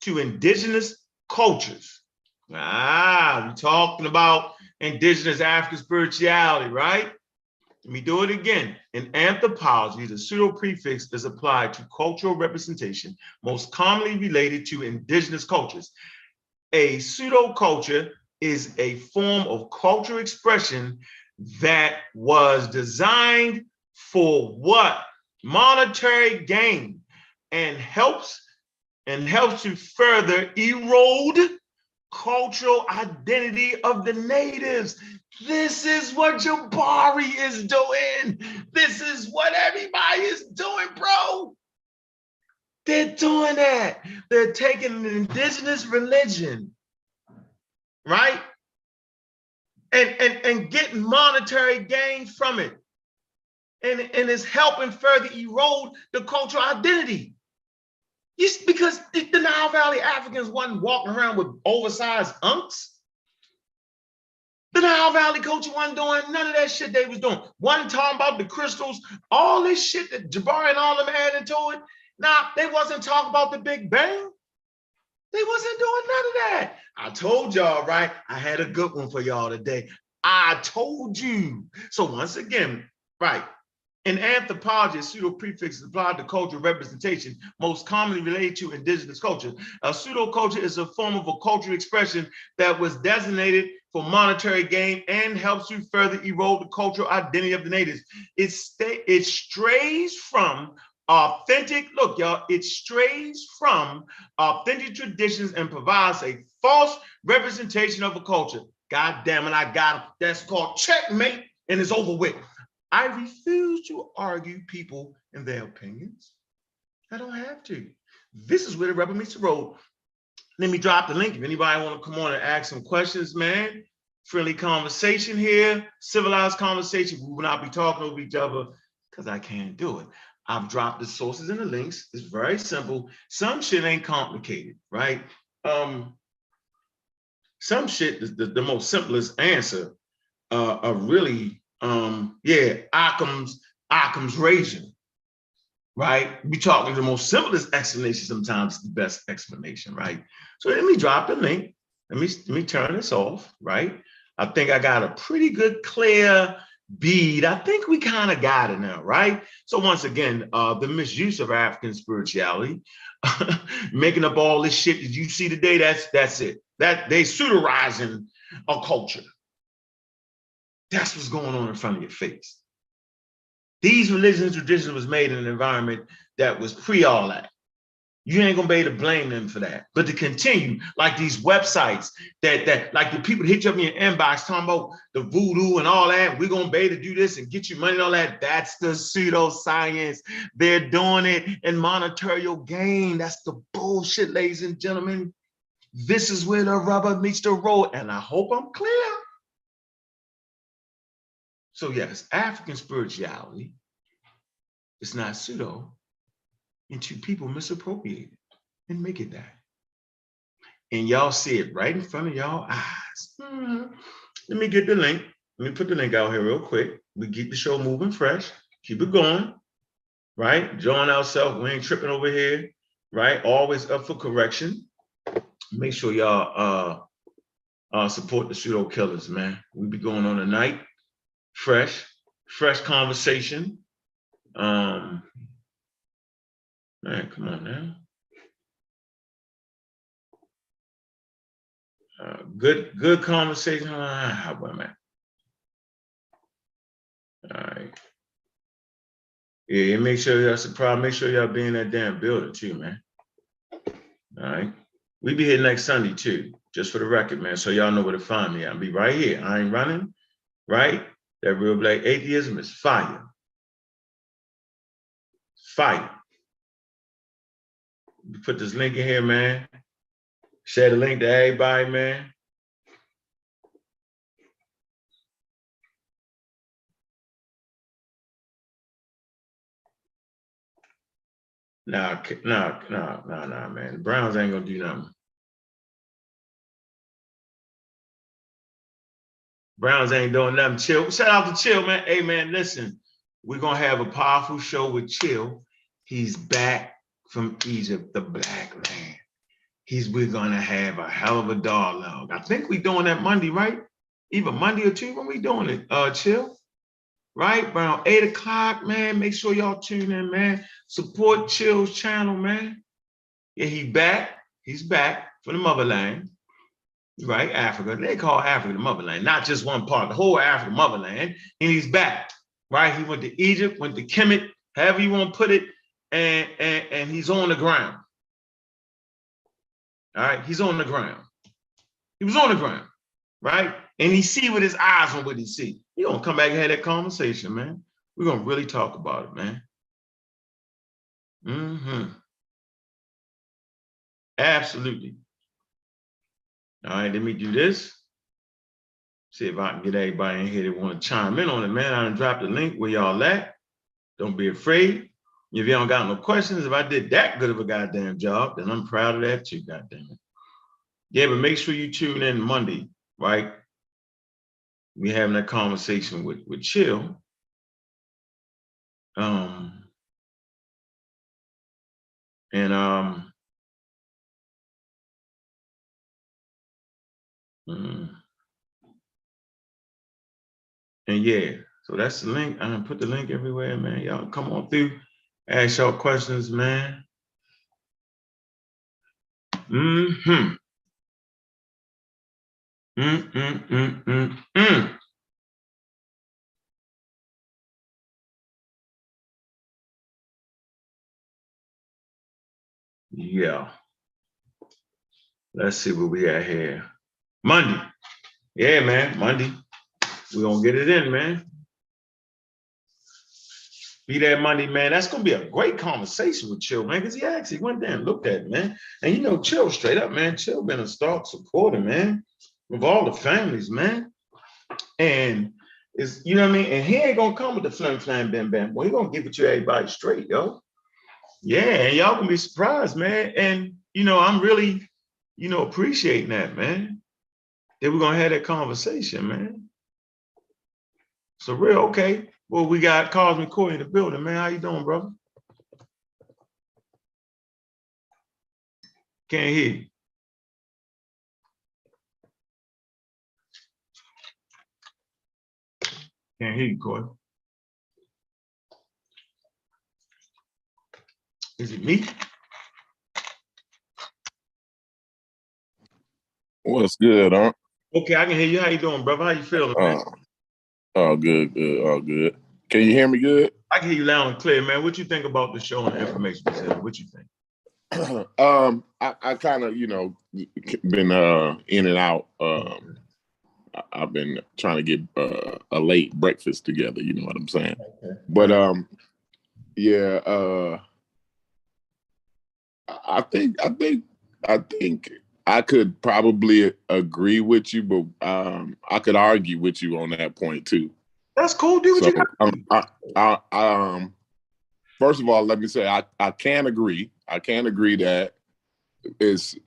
to indigenous cultures. We're talking about indigenous African spirituality, right? Let me do it again. In anthropology, the pseudo prefix is applied to cultural representation, most commonly related to indigenous cultures. A pseudo culture is a form of cultural expression that was designed for what? Monetary gain, and helps to further erode cultural identity of the natives. This is what Jabari is doing. This is what everybody is doing, bro. They're doing that. They're taking an indigenous religion, right? And getting monetary gain from it. And it's helping further erode the cultural identity. Because the Nile Valley Africans wasn't walking around with oversized unks. The Nile Valley culture wasn't doing none of that shit they was doing. One talking about the crystals, all this shit that Jabari and all them added to it. Nah, they wasn't talking about the Big Bang. They wasn't doing none of that. I told y'all, right? I had a good one for y'all today. I told you. So once again, right, in anthropology, a pseudo prefix is applied to cultural representation, most commonly related to indigenous culture. A pseudo culture is a form of a cultural expression that was designated for monetary gain and helps to further erode the cultural identity of the natives. It strays from authentic, look, y'all, it strays from authentic traditions and provides a false representation of a culture. God damn it, I got it. That's called checkmate, and it's over with. I refuse to argue people and their opinions. I don't have to. This is where the rubber meets the road. Let me drop the link. If anybody want to come on and ask some questions, man, friendly conversation here, civilized conversation. We will not be talking over each other. Because I can't do it. I've dropped the sources and the links. It's very simple. Some shit ain't complicated, right? Some shit, the most simplest answer are really, Occam's razor, right? We talking the most simplest explanation sometimes the best explanation, right? So let me drop the link. Let me turn this off, right? I think I got a pretty good, clear bead. I think we kind of got it now, right? So once again, the misuse of African spirituality, making up all this shit that you see today, that's it. That they pseudorizing a culture. That's what's going on in front of your face. These religions and traditions was made in an environment that was pre all that. You ain't gonna be able to blame them for that. But to continue, like these websites that like the people hit you up in your inbox talking about the voodoo and all that, we're gonna be able to do this and get you money and all that. That's the pseudoscience. They're doing it in monetary gain. That's the bullshit, ladies and gentlemen. This is where the rubber meets the road, and I hope I'm clear. So yes, African spirituality is not pseudo, and two people misappropriate it and make it that. And y'all see it right in front of y'all eyes. Let me get the link. Let me put the link out here real quick. We keep the show moving fresh. Keep it going, right? Join ourselves. We ain't tripping over here, right? Always up for correction. Make sure y'all support the pseudo killers, man. We be going on tonight. Fresh conversation. Man, come on now. Good conversation. How about that? All right. Yeah, make sure y'all surprise. Make sure y'all be in that damn building too, man. All right. We be here next Sunday too, just for the record, man. So y'all know where to find me. I'll be right here. I ain't running, right? That real black atheism is fire. Fire. Put this link in here, man. Share the link to everybody, man. Nah, man. The Browns ain't gonna do nothing. Browns ain't doing nothing. Chill. Shout out to Chill, man. Hey, man, listen. We're gonna have a powerful show with Chill. He's back from Egypt, the black man. We're gonna have a hell of a dialogue. I think we're doing that Monday, right? Either Monday or Tuesday when we doing it. Chill. Right? Around 8 o'clock, man. Make sure y'all tune in, man. Support Chill's channel, man. Yeah, he's back from the motherland. Right? Africa. They call Africa the motherland, not just one part, the whole Africa motherland. And he's back. Right? He went to Egypt, went to Kemet, however you want to put it, and he's on the ground. All right, he's on the ground. He was on the ground, right? And he see with his eyes on what he see. He gonna come back and have that conversation, man. We're gonna really talk about it, man. Absolutely. All right, let me do this. See if I can get everybody in here that want to chime in on it, man. I done dropped the link where y'all at. Don't be afraid. If you don't got no questions, if I did that good of a goddamn job, then I'm proud of that too, goddamn it. Yeah, but make sure you tune in Monday, right? We having that conversation with Chill. And yeah, so that's the link. I'm gonna put the link everywhere, man. Y'all come on through, ask y'all questions, man. Yeah. Let's see what we got here. Monday. Yeah, man. Monday. We're gonna get it in, man. Be there Monday, man. That's gonna be a great conversation with Chill, man, because he actually went there and looked at it, man. And you know, Chill straight up, man. Chill been a stark supporter, man, of all the families, man. And Is, you know what I mean? And he ain't gonna come with the flim flam bam bam. Well, he gonna give it to everybody straight, yo. Yeah, and y'all gonna be surprised, man. And you know, I'm really, you know, appreciating that, man. That we're gonna have that conversation, man. So real, okay. Well, we got Cosmic Corey in the building, man. How you doing, brother? Can't hear you. Can't hear you, Corey. Is it me?
What's good, huh?
Okay, I can hear you. How you doing, brother? How you feeling, man?
All good, all good. Can you hear me good?
I can hear you loud and clear, man. What you think about the show and the information presented? What you think?
I kind of, you know, been in and out. I've been trying to get a late breakfast together, you know what I'm saying? Okay. But yeah, I think I could probably agree with you, but I could argue with you on that point too.
That's cool, dude.
So, first of all, let me say I can agree. I can agree that is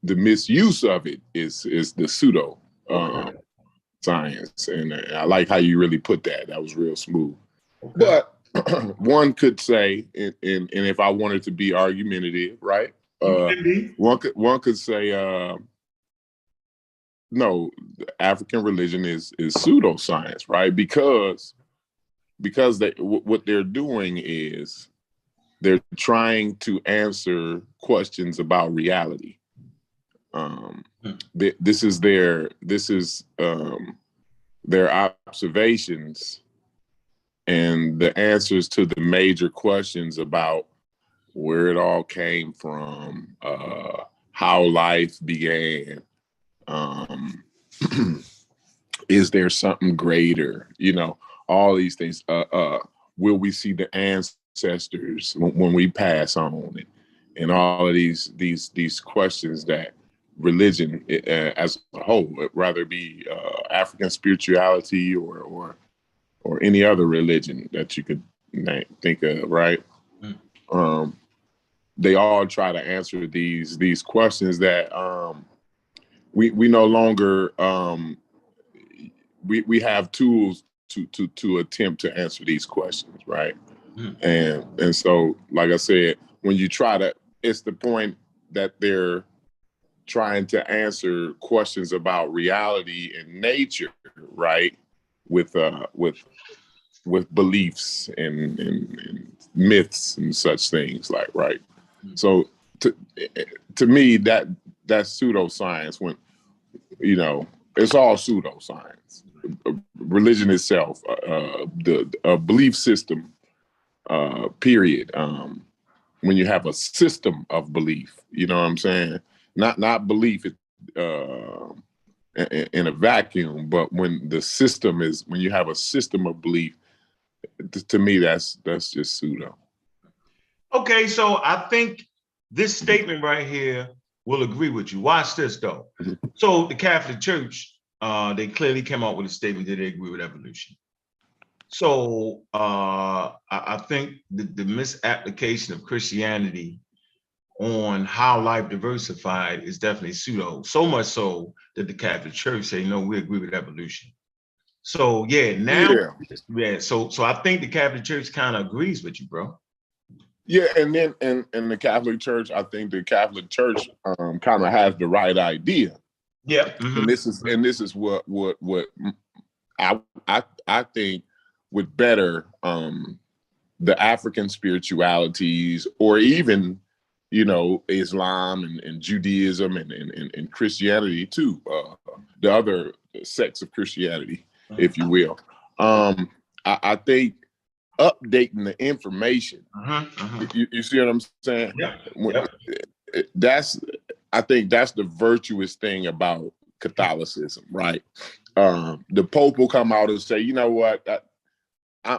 the misuse of it is the pseudo science, and I like how you really put that. That was real smooth. Okay. But one could say, and if I wanted to be argumentative, right? One could say, no, African religion is pseudoscience, right? Because what they're doing is they're trying to answer questions about reality. This is their observations and the answers to the major questions about where it all came from, how life began. Is there something greater? You know, all these things. Will we see the ancestors when we pass on? And all of these questions that religion as a whole, rather be African spirituality or any other religion that you could think of, right? They all try to answer these questions that we no longer we have tools to attempt to answer these questions, right? And so, like I said, when you try to, it's the point that they're trying to answer questions about reality and nature, right? With beliefs and myths and such things, like, right? So to me, that's pseudoscience. When, you know, it's all pseudoscience. Religion itself, the belief system, period. When you have a system of belief, you know what I'm saying? Not belief in a vacuum, but when you have a system of belief, to me, that's just pseudo.
Okay, so I think this statement right here will agree with you. Watch this, though. So the Catholic Church, they clearly came out with a statement that they agree with evolution. So I think the misapplication of Christianity on how life diversified is definitely pseudo. So much so that the Catholic Church say, no, we agree with evolution. So yeah, now, yeah. So I think the Catholic Church kind of agrees with you, bro.
Yeah, and then and the Catholic Church, I think the Catholic Church kind of has the right idea.
Yeah,
and this is what I think would better the African spiritualities, or even, you know, Islam and Judaism and Christianity too, the other sects of Christianity, if you will. I think updating the information. You see what I'm saying?
Yeah.
I think that's the virtuous thing about Catholicism, right? The Pope will come out and say, you know what,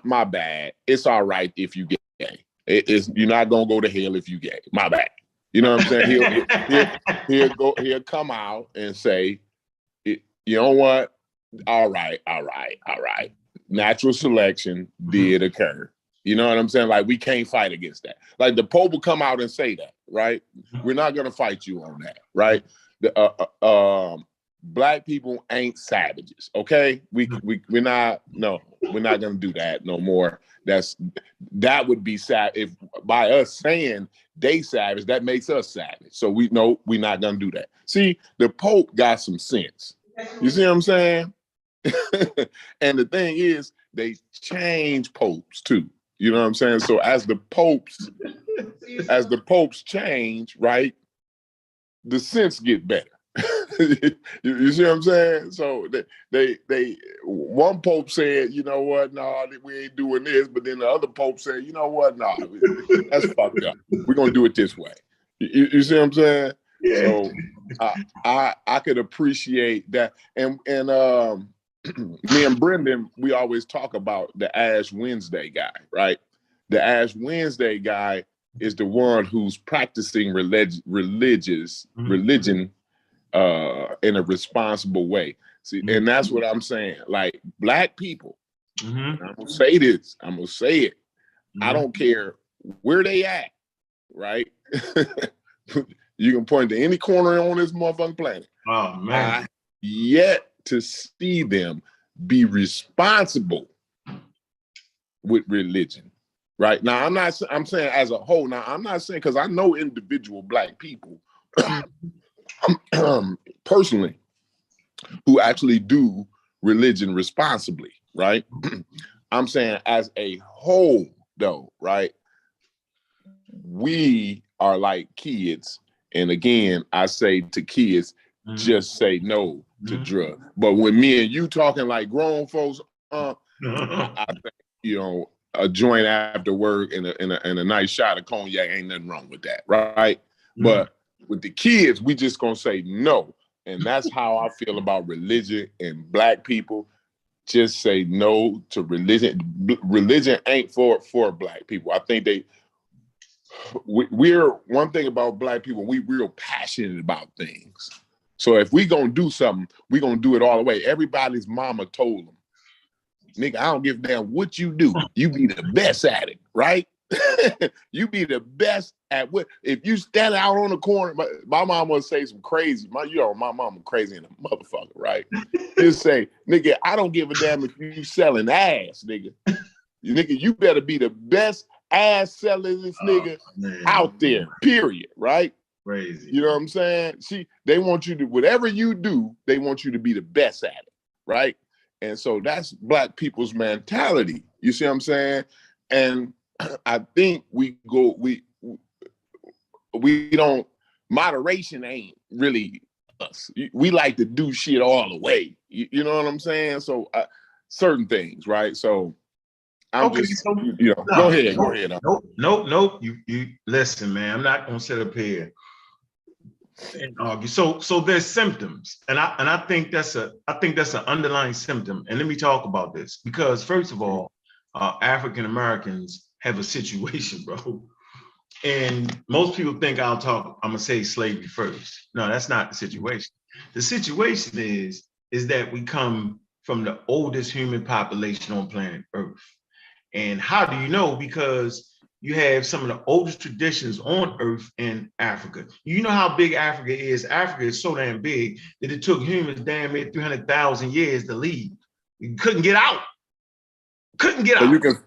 my bad. It's all right if you get gay. You're not gonna go to hell if you gay. My bad. You know what I'm saying? He'll come out and say, you know what? all right. Natural selection did occur. You know what I'm saying? Like, we can't fight against that. Like, the Pope will come out and say that, right? We're not gonna fight you on that, right? Black people ain't savages, okay? We're not gonna do that no more. That would be sad if by us saying they savage, that makes us savage. So we're not gonna do that. See, the Pope got some sense. You see what I'm saying? And the thing is, they change popes too. You know what I'm saying? So as the popes change, right, the sense get better. You see what I'm saying? So they one pope said, you know what, no, we ain't doing this, but then the other pope said, you know what, no, that's fucked up. We're gonna do it this way. You see what I'm saying? Yeah. So I could appreciate that, and me and Brendan, we always talk about the Ash Wednesday guy, right? The Ash Wednesday guy is the one who's practicing religion in a responsible way. See, and that's what I'm saying. Like, Black people, I'm gonna say this, I'm gonna say it. I don't care where they at, right? You can point to any corner on this motherfucking planet.
Oh man.
I yet to see them be responsible with religion, right? Now, I'm saying as a whole. Now, I'm not saying, because I know individual Black people personally who actually do religion responsibly, right? I'm saying as a whole, though, right? We are like kids. And again, I say to kids, just say no to drugs. But when me and you talking like grown folks, I think, you know, a joint after work and a nice shot of cognac, ain't nothing wrong with that, right? But with the kids, we just gonna say no. And that's how I feel about religion and Black people. Just say no to religion. Religion ain't for Black people. I think we're one thing about Black people, we real passionate about things. So if we gonna do something, we gonna do it all the way. Everybody's mama told them, nigga, I don't give a damn what you do. You be the best at it, right? You be the best at what. If you stand out on the corner, my mom would say some crazy. My mama crazy in a motherfucker, right? Just say, nigga, I don't give a damn if you selling ass, nigga. Nigga, you better be the best ass selling this nigga out there, period, right?
Crazy.
You know what I'm saying? See, they want you to, whatever you do, they want you to be the best at it, right? And so that's Black people's mentality. You see what I'm saying? And I think we don't, moderation ain't really us. We like to do shit all the way. You know what I'm saying? So certain things, right? So I'm just, go ahead.
Nope. You listen, man. I'm not gonna sit up here and argue. So there's symptoms, and I think that's an underlying symptom. And let me talk about this, because first of all, African Americans have a situation, bro. And most people think I'm gonna say slavery first. No, that's not the situation. The situation is that we come from the oldest human population on planet Earth. And how do you know? Because you have some of the oldest traditions on Earth in Africa. You know how big Africa is. Africa is so damn big that it took humans damn near 300,000 years to leave. You couldn't get out.
So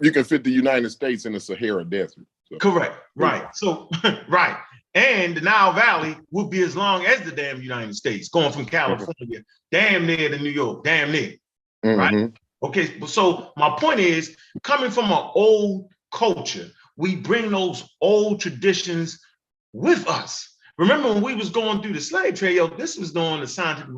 you can fit the United States in the Sahara Desert. So.
Correct. Right. So right. And the Nile Valley would be as long as the damn United States, going from California, damn near to New York, damn near. Right. Okay. So my point is, coming from an old culture, we bring those old traditions with us. Remember when we was going through the slave trade, this was during the scientific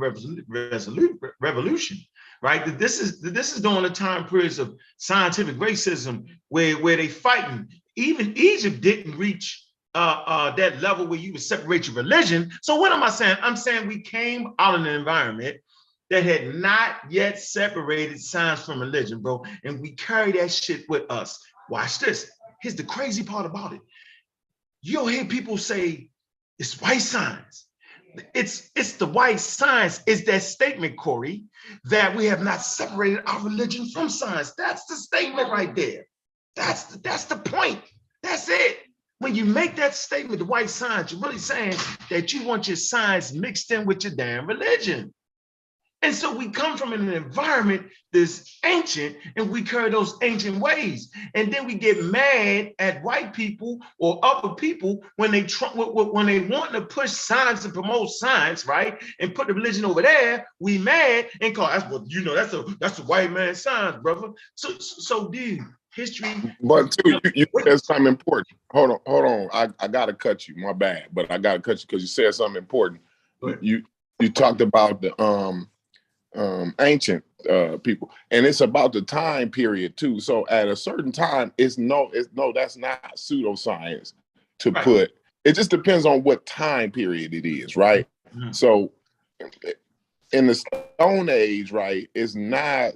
revolution, right? This is during the time periods of scientific racism where they fighting. Even Egypt didn't reach that level where you would separate your religion. So what am I saying? I'm saying we came out of an environment that had not yet separated science from religion, bro. And we carry that shit with us. Watch this. Here's the crazy part about it. You'll hear people say it's white science. It's the white science. It's that statement, Corey, that we have not separated our religion from science. That's the statement right there. That's the point. That's it. When you make that statement, the white science, you're really saying that you want your science mixed in with your damn religion. And so we come from an environment that's ancient, and we carry those ancient ways. And then we get mad at white people or other people when they want to push science and promote science, right? And put the religion over there. We mad and call that's what that's a white man science, brother. So dude, history.
But too, you said something important. Hold on. I gotta cut you. My bad, but I gotta cut you because you said something important. You talked about the ancient people, and it's about the time period too. So at a certain time, that's not pseudoscience to put. It just depends on what time period it is, right? Mm-hmm. So in the Stone Age, right, it's not,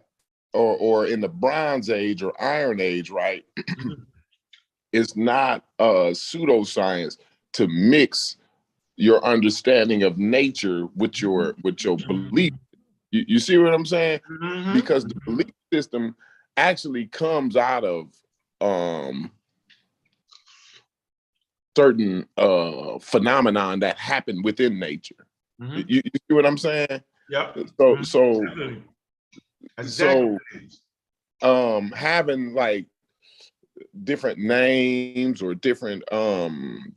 or in the Bronze Age or Iron Age, right, it's not pseudoscience to mix your understanding of nature with your belief. You see what I'm saying? Mm-hmm. Because the belief system actually comes out of certain phenomenon that happen within nature. Mm-hmm. You see what I'm saying?
Yep.
So having like different names or different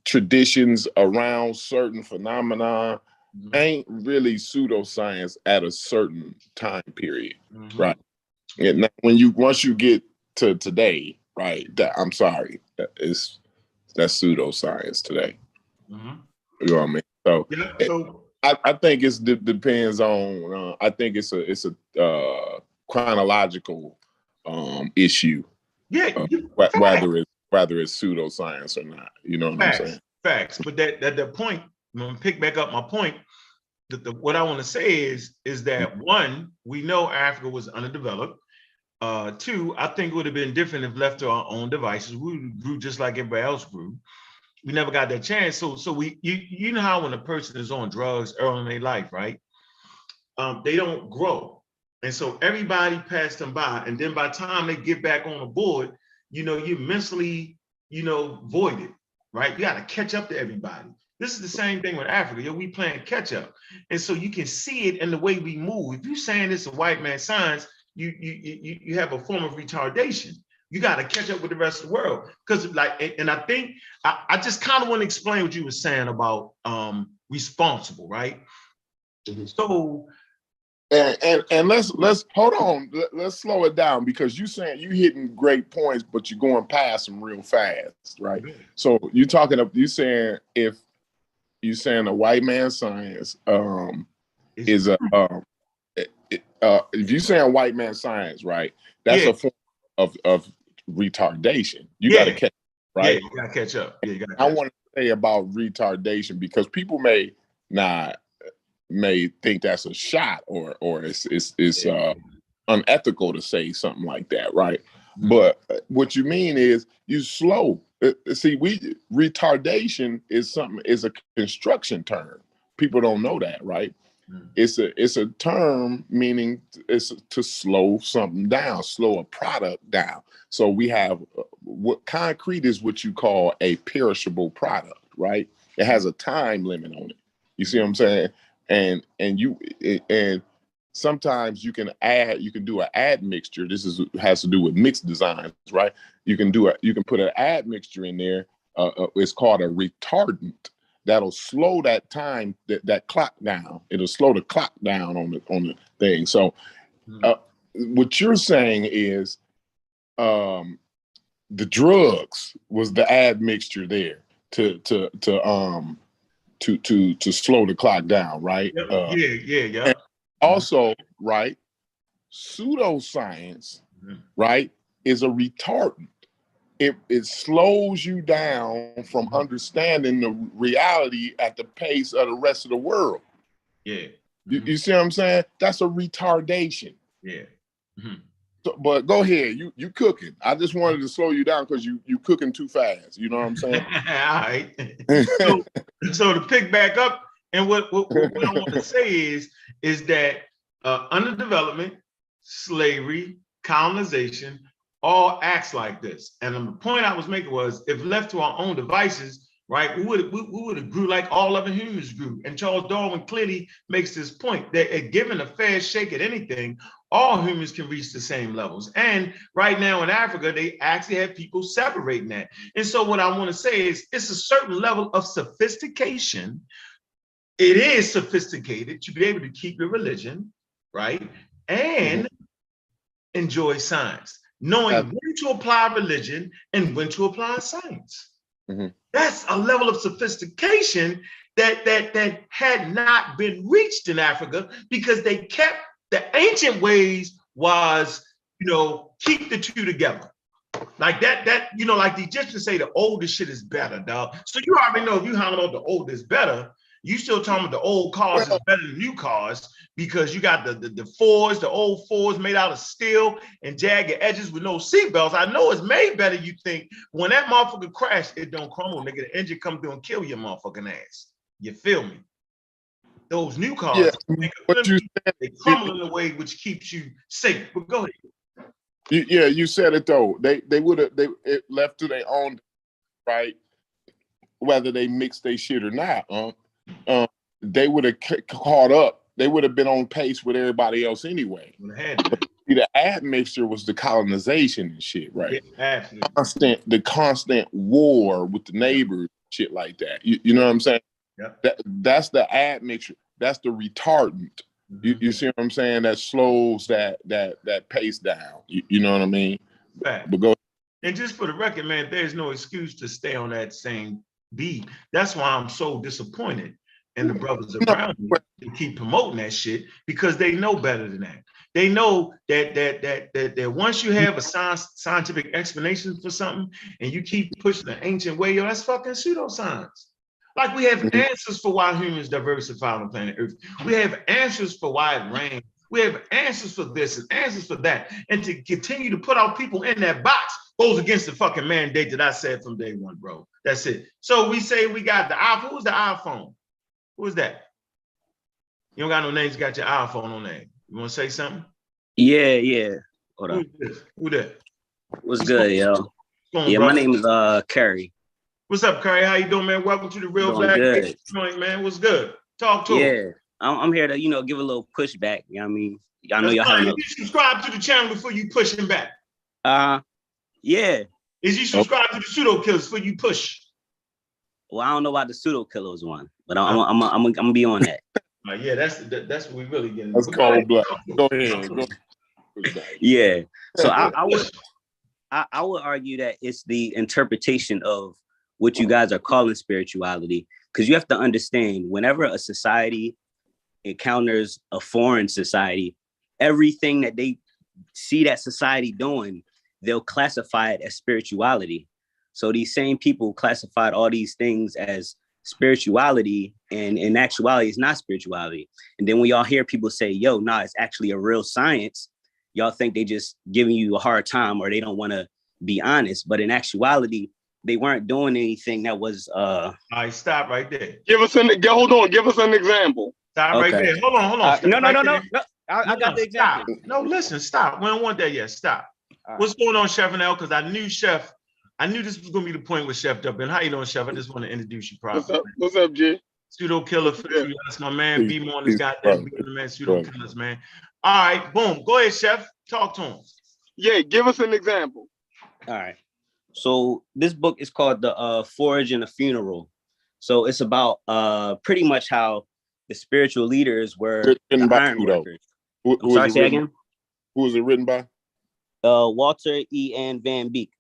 traditions around certain phenomena ain't really pseudoscience at a certain time period, right? And once you get to today, right? I'm sorry, that's pseudoscience today. You know what I mean? So, I think it depends on. I think it's a chronological issue.
Yeah,
whether it's pseudoscience or not. You know what I'm saying?
Facts. But the point. I'm gonna pick back up my point. What I want to say is that one, we know Africa was underdeveloped. Two, I think it would have been different if left to our own devices. We grew just like everybody else grew. We never got that chance. So you know how when a person is on drugs early in their life, right? They don't grow. And so everybody passed them by. And then by the time they get back on the board, you're mentally, voided, right? You got to catch up to everybody. This is the same thing with Africa. We playing catch up. And so you can see it in the way we move. If you're saying it's a white man science, you have a form of retardation. You got to catch up with the rest of the world. Because and I think I just kind of want to explain what you were saying about responsible, right? So
and let's hold on. Let's slow it down because you hitting great points, but you're going past them real fast, right? Mm-hmm. So you saying if you're saying a white man science is a if you're saying white man science, right? That's a form of retardation. You got to catch, right?
Yeah, you got to catch up. Yeah,
I want to say about retardation because people may think that's a shot or it's unethical to say something like that, right? Mm-hmm. But what you mean is you slow. See, retardation is a construction term. People don't know that, right? Mm-hmm. It's a term meaning it's to slow something down, slow a product down. So we have what concrete is what you call a perishable product, right? It has a time limit on it. You see what I'm saying? And sometimes you can do an admixture. This has to do with mixed designs, right? You can put an admixture in there. It's called a retardant that'll slow that time that clock down. It'll slow the clock down on the thing. So what you're saying is the drugs was the admixture there to slow the clock down, right?
Yeah.
And also, right, pseudoscience, right, is a retardant. It slows you down from understanding the reality at the pace of the rest of the world.
Yeah.
You see what I'm saying? That's a retardation.
Yeah. Mm-hmm.
So, but go ahead, you cooking. I just wanted to slow you down because you cooking too fast. You know what I'm saying?
All right. So to pick back up And what I want to say is that underdevelopment, slavery, colonization, all acts like this. And the point I was making was, if left to our own devices, right, we would have grew like all other humans grew. And Charles Darwin clearly makes this point that given a fair shake at anything, all humans can reach the same levels. And right now in Africa, they actually have people separating that. And so what I want to say is, it's a certain level of sophistication. It is sophisticated to be able to keep your religion, right? And enjoy science, knowing when to apply religion and when to apply science. That's a level of sophistication that had not been reached in Africa, because they kept the ancient ways was, keep the two together. Like that, like the Egyptians say, the oldest shit is better, dog. So you already know, if you holler about the oldest better, you still talking about the old cars is better than new cars, because you got the Fords, the old Fords made out of steel and jagged edges with no seatbelts. I know it's made better, you think. When that motherfucker crash, it don't crumble, nigga. The engine come through and kill your motherfucking ass. You feel me? Those new cars, they crumble in a way which keeps you safe. But go ahead.
You said it though. They would have left to their own, right? Whether they mix their shit or not, they would have caught up. They would have been on pace with everybody else anyway. The admixture was the colonization and shit, right?
Yeah, absolutely.
The constant war with the neighbors, shit like that. You know what I'm saying?
Yeah.
That's the admixture. That's the retardant. You see what I'm saying? That slows that pace down. You know what I mean?
Fact.
But go.
And just for the record, man, there's no excuse to stay on that same beat. That's why I'm so disappointed in the brothers around me to keep promoting that shit, because they know better than that. They know that once you have a scientific explanation for something and you keep pushing the ancient way, that's fucking pseudoscience. Like, we have answers for why humans diversify on planet Earth. We have answers for why it rains. We have answers for this and answers for that. And to continue to put our people in that box goes against the fucking mandate that I said from day one, bro. That's it. So we say we got the iPhone. Who's the iPhone? Who is that? You don't got no names, you got your iPhone on there. You want to say something?
Yeah. Hold on.
Who that?
What's good, yo? Yeah, my name is Curry.
What's up, Curry? How you doing, man? Welcome to the Real Black joint, man. What's good? Talk to him.
I'm here to, give a little pushback. You know what I mean? I know y'all have
you subscribe to the channel before you push him back.
Yeah.
Is you subscribe to the Pseudo Killers before you push?
Well, I don't know about the Pseudo Killers one, but I'm gonna be on that.
Yeah, that's what we really getting.
That's cold blood. Go ahead.
Yeah. So I would argue that it's the interpretation of what you guys are calling spirituality, because you have to understand, whenever a society encounters a foreign society, everything that they see that society doing, they'll classify it as spirituality. So these same people classified all these things as spirituality, and in actuality, it's not spirituality. And then when y'all hear people say, yo, nah, it's actually a real science, y'all think they just giving you a hard time, or they don't want to be honest. But in actuality, they weren't doing anything that was
all right, stop right there.
Hold on, give us an example.
Stop right there. Hold on.
No. I got the example.
Stop. No, listen, stop. We don't want that yet. Stop. What's going on, Chef and L? Because I knew this was gonna be the point with Chef up in. How you doing, Chef? I just want to introduce you properly.
What's up, G?
Pseudo Killer, that's my man. Be more on this goddamn man. Pseudo Killers, man. All right, boom. Go ahead, Chef. Talk to him.
Yeah, give us an example.
All right. So this book is called The Forge and the Funeral. So it's about pretty much how the spiritual leaders were the iron workers. I'm sorry, say again?
Who was it written by?
Walter E. N. Van Beek.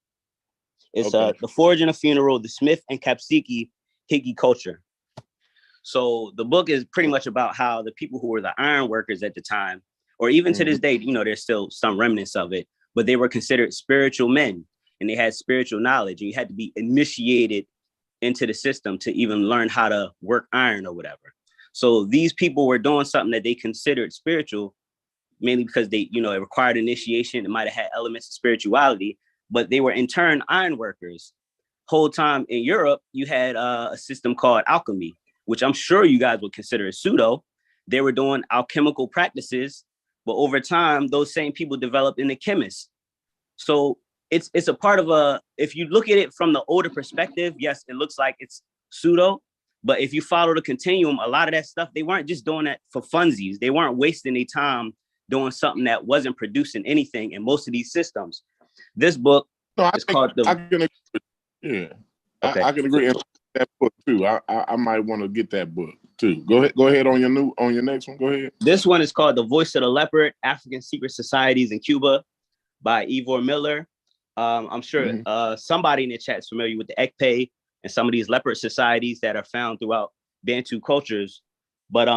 It's The Forge and the Funeral, the Smith and Kapsiki Higgy culture. So the book is pretty much about how the people who were the iron workers at the time, or even to this day, there's still some remnants of it, but they were considered spiritual men, and they had spiritual knowledge, and you had to be initiated into the system to even learn how to work iron or whatever. So these people were doing something that they considered spiritual, mainly because they, it required initiation. It might have had elements of spirituality, but they were in turn iron workers. Whole time in Europe, you had a system called alchemy, which I'm sure you guys would consider as pseudo. They were doing alchemical practices, but over time, those same people developed into chemists. So it's a part of if you look at it from the older perspective, yes, it looks like it's pseudo. But if you follow the continuum, a lot of that stuff, they weren't just doing that for funsies. They weren't wasting their time doing something that wasn't producing anything in most of these systems. This book is called the...
Yeah,
okay.
I can agree. And that book too. I might want to get that book too. Go ahead on your next one. Go ahead.
This one is called The Voice of the Leopard, African Secret Societies in Cuba by Ivor Miller. I'm sure somebody in the chat is familiar with the Ekpe and some of these leopard societies that are found throughout Bantu cultures. But,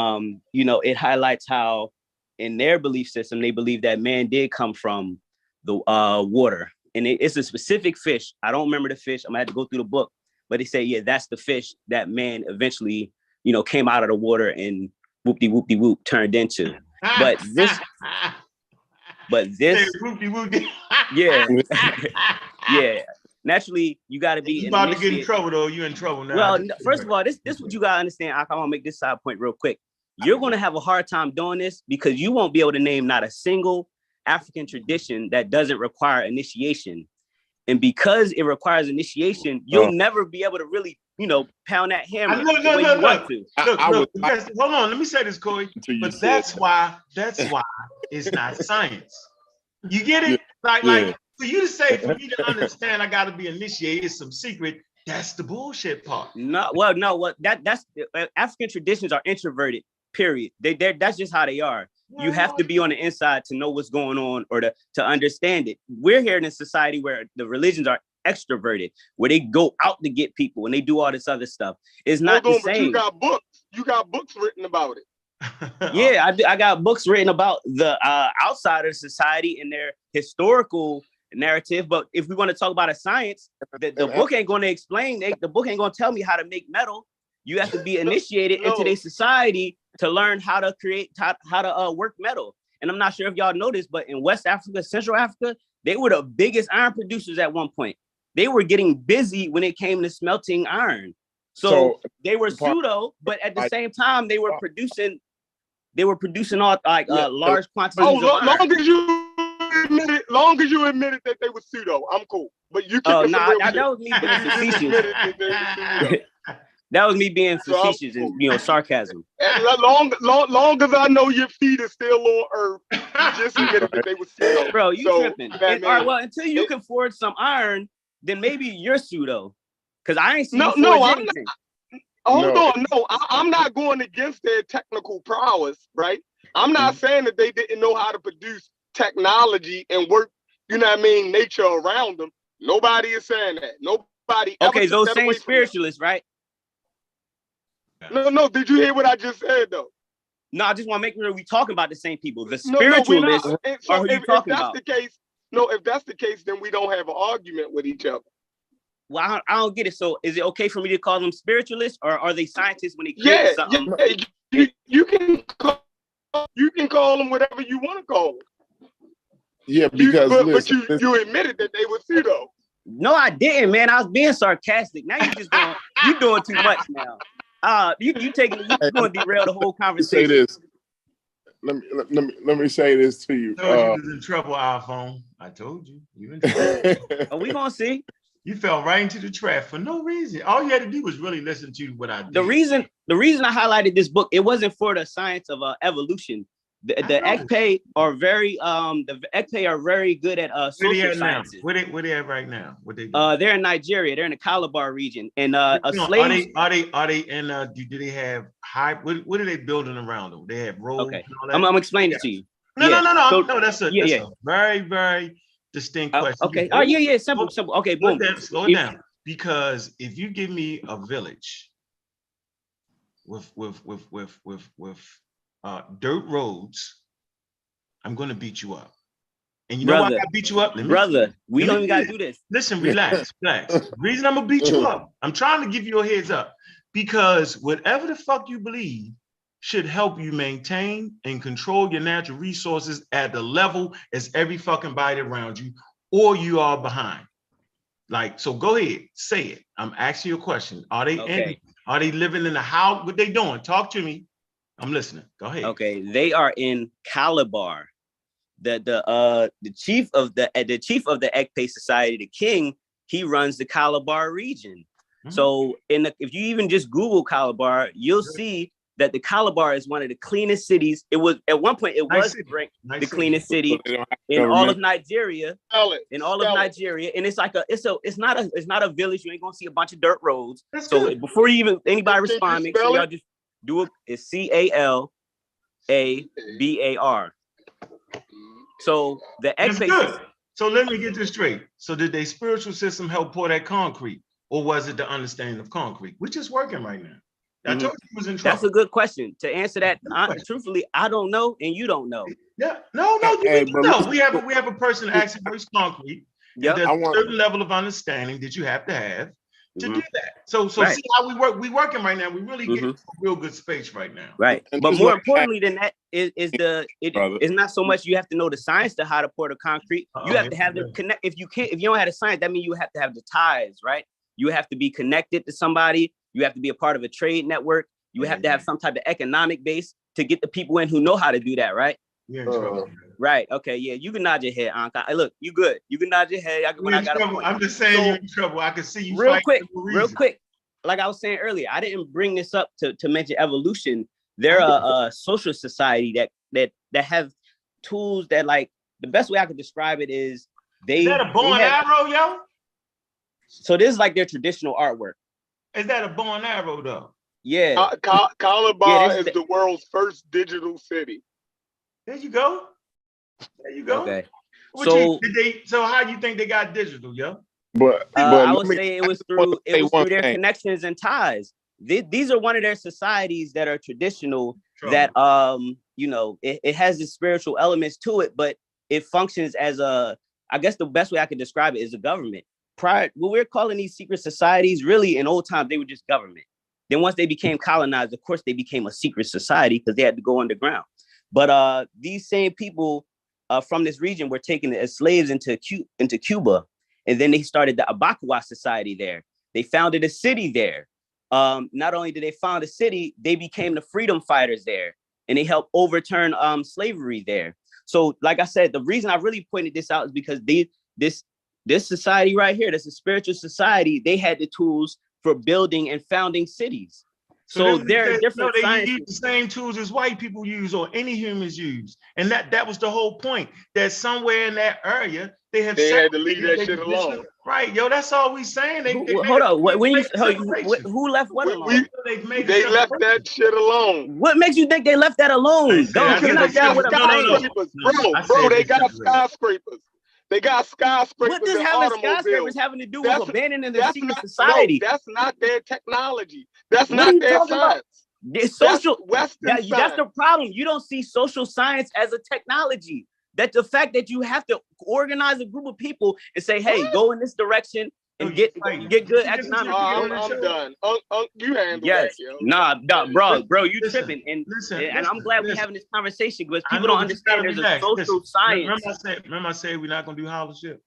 it highlights how in their belief system, they believe that man did come from the water. And it's a specific fish. I don't remember the fish. I'm gonna have to go through the book. But they say, yeah, that's the fish that man eventually, came out of the water and whoop-de-whoop-de-whoop turned into. But this, yeah, yeah. Naturally, you got to be.
You about to get in trouble, though. You in trouble now.
Well, first of all, this what you got to understand. I want to make this side point real quick. You're going to have a hard time doing this because you won't be able to name not a single African tradition that doesn't require initiation. And because it requires initiation, you'll never be able to really, pound that hammer the way you want to.
Look, hold on. Let me say this, Corey. But that's why it's not science. You get it? Like for you to say, for me to understand, I got to be initiated, it's some secret. That's the bullshit part.
That's African traditions are introverted. Period. That's just how they are. You have to be on the inside to know what's going on or to understand it. We're here in a society where the religions are extroverted, where they go out to get people and they do all this other stuff. It's not the same.
But you got books written about it.
Yeah, I got books written about the outsider society and their historical narrative. But if we want to talk about a science, the book ain't going to explain. The book ain't going to tell me how to make metal. You have to be initiated into their society to learn how to create, how to work metal. And I'm not sure if y'all know this, but in West Africa, Central Africa, they were the biggest iron producers at one point. They were getting busy when it came to smelting iron. So they were pseudo, but at the same time, they were producing all large quantities of iron.
Long as you admitted that they were pseudo, I'm cool. But you can't.
That was me being facetious. That was me being facetious and sarcasm.
And long as I know your feet are still on earth, you just admitted that they were pseudo.
Bro, you tripping. All right, well, until you can forge some iron, then maybe you're pseudo. Because I ain't seen anything.
I'm not going against their technical prowess, right? I'm not saying that they didn't know how to produce technology and work, nature around them. Nobody is saying that. Nobody.
Okay, those same spiritualists, right?
No. Did you hear what I just said, though?
No, I just want to make sure we talking about the same people. The spiritualists are who you talking about.
If that's the case, then we don't have an argument with each other.
Well, I don't get it. So is it okay for me to call them spiritualists, or are they scientists when they create something?
Yeah. You can call them whatever you want to call them.
Yeah, because
you admitted that they were pseudo.
No, I didn't, man. I was being sarcastic. Now you doing too much now. You going to derail the whole conversation.
Say this. Let me say this to you.
I told you was in trouble, iPhone. I told you. You in trouble.
Are we gonna see?
You fell right into the trap for no reason. All you had to do was really listen to what I did.
The reason I highlighted this book, it wasn't for the science of evolution. The Ekpe are very good at social sciences.
Where they at right now? What they do?
They're in Nigeria. They're in the Calabar region. And
are they in do they have high what are they building around them? They have roads.
Okay. I'm explaining it to you.
No. That's a very, very distinct question.
Okay. Oh, yeah. Simple. Okay, boom.
Slow it down. Because if you give me a village with dirt roads, I'm gonna beat you up. And you know why I beat you up?
We don't even gotta do this.
Listen, relax. The reason I'm gonna beat you up, I'm trying to give you a heads up, because whatever the fuck you believe should help you maintain and control your natural resources at the level as every fucking body around you, or you are behind. So go ahead, say it. I'm asking you a question. Are Are they living in the house? What they doing? Talk to me. I'm listening. Go ahead.
Okay, they are in Calabar. The chief of the Ekpe Society, the king, he runs the Calabar region. Mm-hmm. So if you even just Google Calabar, you'll see that the Calabar is one of the cleanest cities. It was at one point was ranked the cleanest city in all of Nigeria. And it's like it's not a village. You ain't gonna see a bunch of dirt roads.
That's
so
good.
Before you even anybody respond, make sure y'all just do it. It's CALABAR. So the Ekpe.
So let me get this straight. So did their spiritual system help pour that concrete, or was it the understanding of concrete, which is working right now? I told you was in trouble.
That's a good question. To answer that, truthfully, I don't know, and you don't know.
Yeah, no, you know. We have a person asking where's concrete. Yep. There's a certain level of understanding that you have to have to do that. So right. See how we work. We working right now. We really get a real good space right now.
Right. But more importantly than that it's not so much you have to know the science to how to pour the concrete. You have to have the connect. If you don't have the science, that means you have to have the ties, right? You have to be connected to somebody. You have to be a part of a trade network. You have to have some type of economic base to get the people in who know how to do that, right?
Yeah.
Right. Okay. Yeah. You can nod your head, Ankh. Look, you good. You can nod your head.
I'm just saying you're in trouble. I can see you.
Real quick. Like I was saying earlier, I didn't bring this up to mention evolution. They're a social society that have tools that, like, the best way I could describe it is
Is that a bow and arrow, yo?
So this is like their traditional artwork.
Is that a bow and arrow though?
Yeah.
Calabar is the world's first digital city.
There you go.
Okay.
So how do you think they got digital, yo?
But I would say it was through their connections and ties. These are one of their societies that are traditional. That it has the spiritual elements to it, but it functions as I guess the best way I could describe it is a government. What we're calling these secret societies, really in old times, they were just government. Then once they became colonized, of course, they became a secret society because they had to go underground. But these same people from this region were taken as slaves into Cuba. And then they started the Abacawa Society there. They founded a city there. Not only did they found a city, they became the freedom fighters there. And they helped overturn slavery there. So like I said, the reason I really pointed this out is because this society right here, that's a spiritual society, they had the tools for building and founding cities. So there are different sciences.
They use the same tools as white people use or any humans use. And that was the whole point. That somewhere in that area, they had to leave that shit alone. Right, yo, that's all we saying.
Hold on. Who left what alone?
They left that shit alone.
What makes you think they left that alone? You're not down with a
bro, they got skyscrapers. They got skyscrapers.
What does having skyscrapers having to do with abandoning the secret society?
No, that's not their technology. That's not their science.
It's social. That's the problem. You don't see social science as a technology. That's the fact that you have to organize a group of people and say, "Hey, go in this direction and get good economic."
I'm done. You handle that, yo.
Nah, bro, you tripping. And I'm glad we're having this conversation because people don't understand there's a social science.
Remember I said we're not gonna do hollership,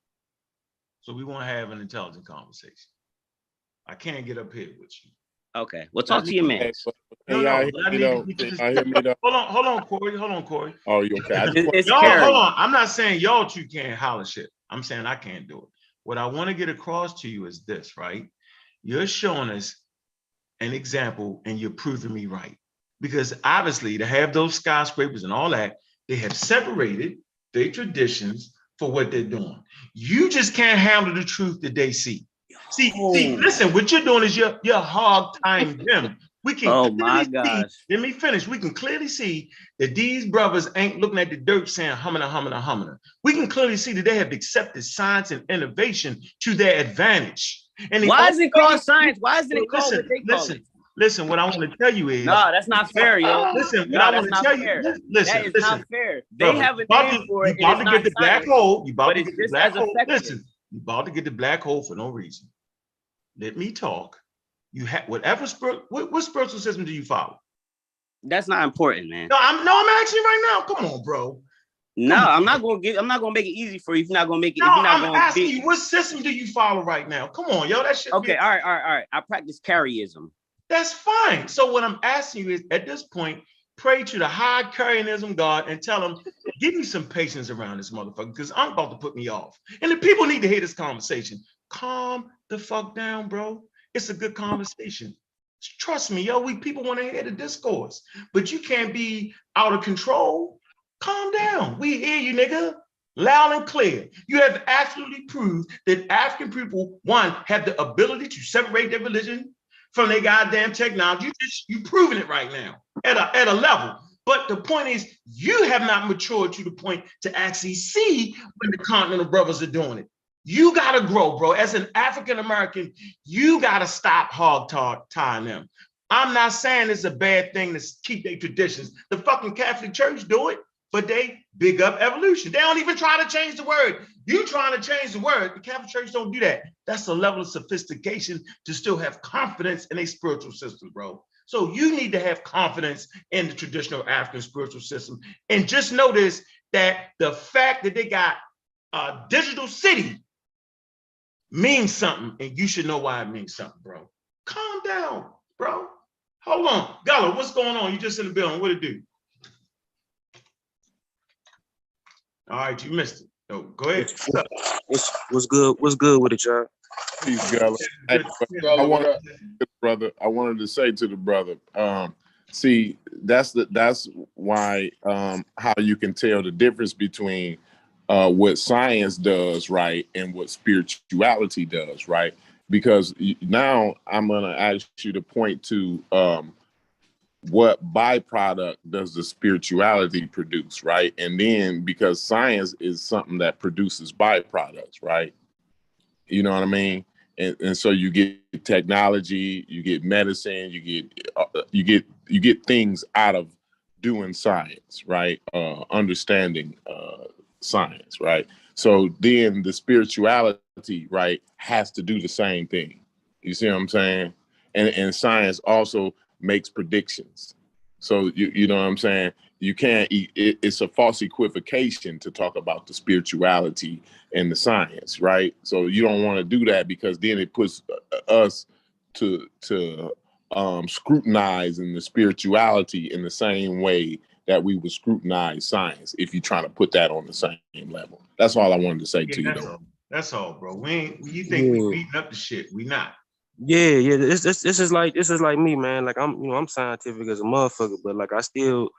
so we want to have an intelligent conversation. I can't get up here with you.
Okay, well, talk to your man.
Hold on, Corey.
Oh, you okay?
Hold on. I'm not saying y'all two can't holler shit. I'm saying I can't do it. What I want to get across to you is this, right? You're showing us an example and you're proving me right. Because obviously to have those skyscrapers and all that, they have separated their traditions for what they're doing. You just can't handle the truth that they see. See, listen, what you're doing is you're hog tying them. We can let me finish. We can clearly see that these brothers ain't looking at the dirt saying humana. We can clearly see that they have accepted science and innovation to their advantage. And
why is it called science? Why isn't it called what they call it?
Listen, what I want to tell you is
no, that's not fair, yo.
Listen, what I want to tell you. Listen,
that is not fair. They have a name for it.
You about to get the black hole. You about to get the black hole. Listen, you about to get the black hole for no reason. Let me talk. You have whatever what spiritual system do you follow?
That's not important, man.
No, I'm asking you right now. Come on, bro.
I'm not gonna make it easy for you if you're not gonna make it.
No, I'm asking you, what system do you follow right now? Come on, yo, that shit.
Okay, all right. I practice carryism.
That's fine. So what I'm asking you is, at this point, pray to the high carryism God and tell him, give me some patience around this motherfucker, because I'm about to put me off. And the people need to hear this conversation. Calm the fuck down, bro. It's a good conversation. Trust me, yo, people want to hear the discourse, but you can't be out of control. Calm down. We hear you, nigga. Loud and clear. You have absolutely proved that African people, one, have the ability to separate their religion from their goddamn technology. You proving it right now at a level. But the point is, you have not matured to the point to actually see when the Continental Brothers are doing it. You gotta grow, bro. As an African American, you gotta stop hog tying them. I'm not saying it's a bad thing to keep their traditions. The fucking Catholic Church do it, but they big up evolution. They don't even try to change the word. You trying to change the word. The Catholic Church don't do that. That's a level of sophistication to still have confidence in a spiritual system, bro. So you need to have confidence in the traditional African spiritual system. And just notice that the fact that they got a digital city means something, and you should know why it means something, bro. Calm down, bro. Hold on. Gallo, what's going on? You just in the building. What it do? All right, you missed it. Oh, go ahead.
What's good? What's good with it, y'all?
Peace, Gallo. I wanted to say to the brother, see, that's why how you can tell the difference between what science does, right, and what spirituality does, right? Because now I'm going to ask you to point to what byproduct does the spirituality produce, right? And then because science is something that produces byproducts, right? You know what I mean? And so you get technology, you get medicine, you get things out of doing science, right? Understanding science, right? So then the spirituality, right, has to do the same thing. You see what I'm saying? And science also makes predictions. So you know what I'm saying? You can't, it's a false equivocation to talk about the spirituality and the science, right? So you don't want to do that, because then it puts us to scrutinize in the spirituality in the same way that we would scrutinize science if you're trying to put that on the same level. That's all I wanted to say to you, though.
That's all, bro. You think we beating up the shit? We not.
Yeah. This is like me, man. Like I'm scientific as a motherfucker, but like I still,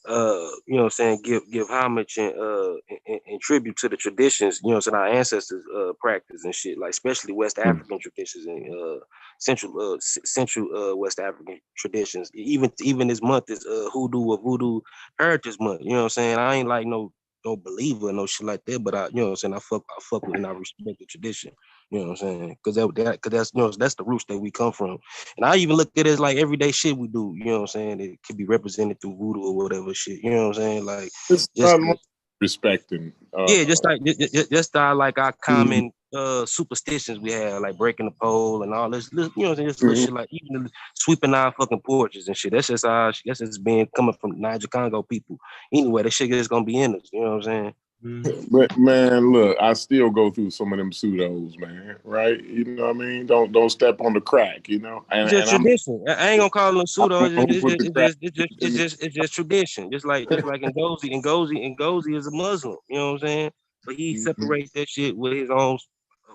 you know what I'm saying, give homage and tribute to the traditions, you know what I'm saying, our ancestors practice and shit, like especially West African traditions and central West African traditions. Even this month is Hoodoo or Voodoo Heritage Month. You know what I'm saying? I ain't like no believer, no shit like that, but I, you know what I'm saying, I fuck with and I respect the tradition. You know what I'm saying? Because that's, you know, that's the roots that we come from. And I even look at it as like everyday shit we do. You know what I'm saying? It could be represented through voodoo or whatever shit. You know what I'm saying? Like just
respecting.
Just our common superstitions we have, like breaking the pole and all this. You know what I'm saying? Just little shit, like even sweeping our fucking porches and shit. That's just it's been coming from Niger Congo people. Anyway, that shit is gonna be in us. You know what I'm saying?
But man, look, I still go through some of them pseudos, man. Right? You know what I mean? Don't step on the crack. You know.
It's just tradition. I ain't gonna call them pseudo. It's just tradition. Just like Ngozi is a Muslim. You know what I'm saying? But he separates that shit with his own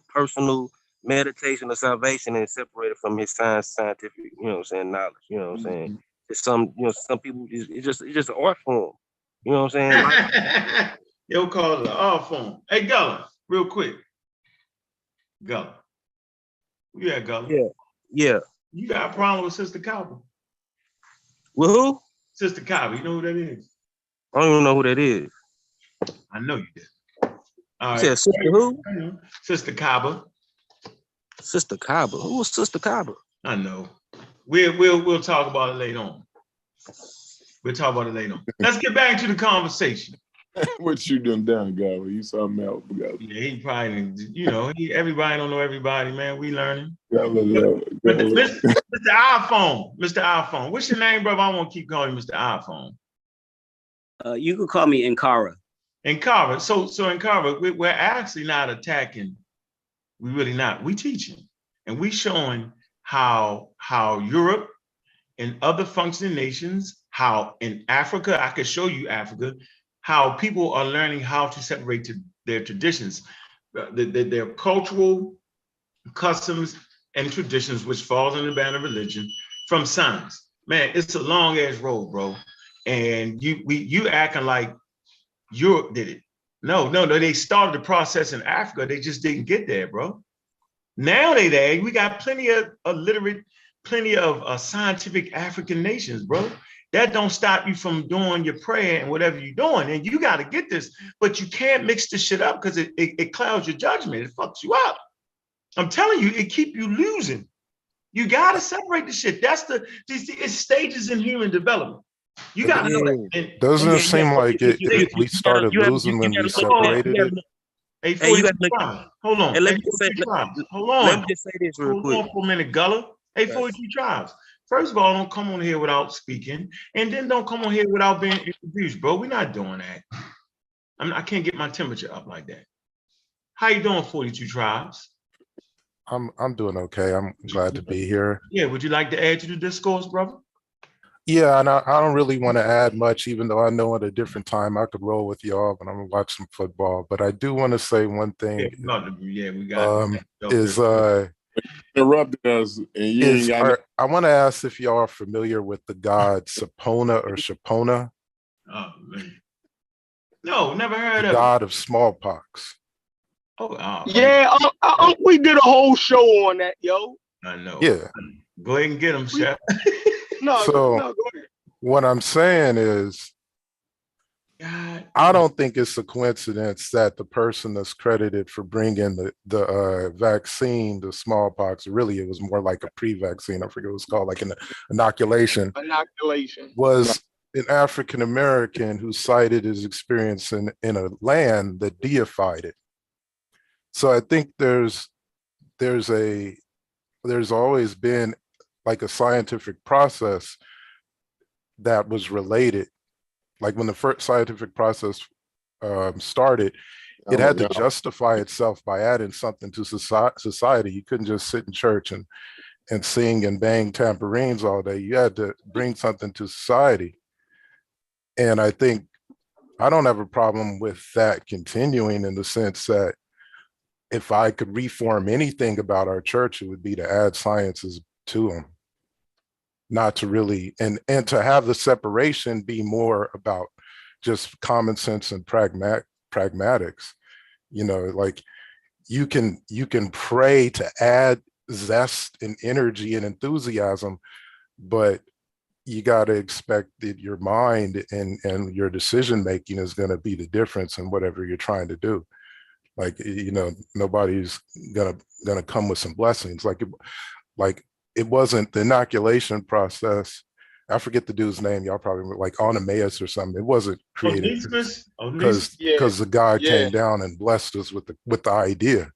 personal meditation of salvation and separated from his scientific, you know what I'm saying, knowledge. You know what I'm saying? It's some people. It's just an art form. You know what I'm saying?
Yo, call it an art form. Hey, Gullah, real quick. Gullah. Where you at, Gullah?
Yeah.
You got a problem with Sister Kaba?
With who?
Sister Kaba. You know who that is?
I don't even know who that is.
I know you did. All right.
Sister who?
Sister Kaba.
Sister Kaba. Who was Sister Kaba?
I know. We'll talk about it later on. We'll talk about it later on. Let's get back to the conversation.
What you done, Gabby? You something else, Gabby.
Yeah, he probably, you know, everybody don't know everybody, man. We learning. But Mr. iPhone, what's your name, brother? I won't keep calling you Mr. iPhone.
You could call me Ankara.
Ankara. So Ankara, we're actually not attacking. We really not. We teaching, and we showing how Europe in other functioning nations, how in Africa, I could show you Africa, how people are learning how to separate their traditions, their cultural customs and traditions, which falls under the banner of religion, from science. Man, it's a long ass road, bro. And you acting like Europe did it. No, they started the process in Africa. They just didn't get there, bro. Now they there. We got plenty of illiterate, plenty of scientific African nations, bro. That don't stop you from doing your prayer and whatever you're doing. And you got to get this, but you can't mix this shit up because it clouds your judgment. It fucks you up. I'm telling you, it keep you losing. You got to separate the shit. It's stages in human development. You got to know that.
Doesn't it seem like we started losing when we separated it?
Hey, hold on.
Let me just say this real quick.
Hold on for a minute, Gullah. Hey, 42 tribes. First of all, don't come on here without speaking, and then don't come on here without being introduced, bro. We're not doing that. I can't get my temperature up like that. How you doing, 42 tribes?
I'm doing okay. I'm glad to be here.
Yeah, would you like to add to the discourse, brother?
Yeah, and I don't really want to add much, even though I know at a different time I could roll with y'all when I'm watching football. But I do want to say one thing.
We got
interrupted us, and you ain't got.
I want to ask if y'all are familiar with the god Sapona or Shapona.
Oh man, no, never heard of
God of smallpox.
Yeah, we did a whole show on that, yo.
I know.
Yeah.
Go ahead and get him, Chef.
No, go ahead. What I'm saying is, God, I don't think it's a coincidence that the person that's credited for bringing the vaccine, the smallpox, really it was more like a pre-vaccine. I forget what it's called, like an inoculation. Was an African American who cited his experience in a land that deified it. So I think there's always been like a scientific process that was related. Like when the first scientific process started, it had to justify itself by adding something to society. You couldn't just sit in church and sing and bang tambourines all day. You had to bring something to society. And I think I don't have a problem with that continuing, in the sense that if I could reform anything about our church, it would be to add sciences to them. Not to really, and to have the separation be more about just common sense and pragmatics. You know, like you can pray to add zest and energy and enthusiasm, but you got to expect that your mind and your decision making is going to be the difference in whatever you're trying to do. Like, you know, nobody's gonna come with some blessings. Like it wasn't the inoculation process. I forget the dude's name. Y'all probably like Onomaus or something. It wasn't created because the God came down and blessed us with the idea.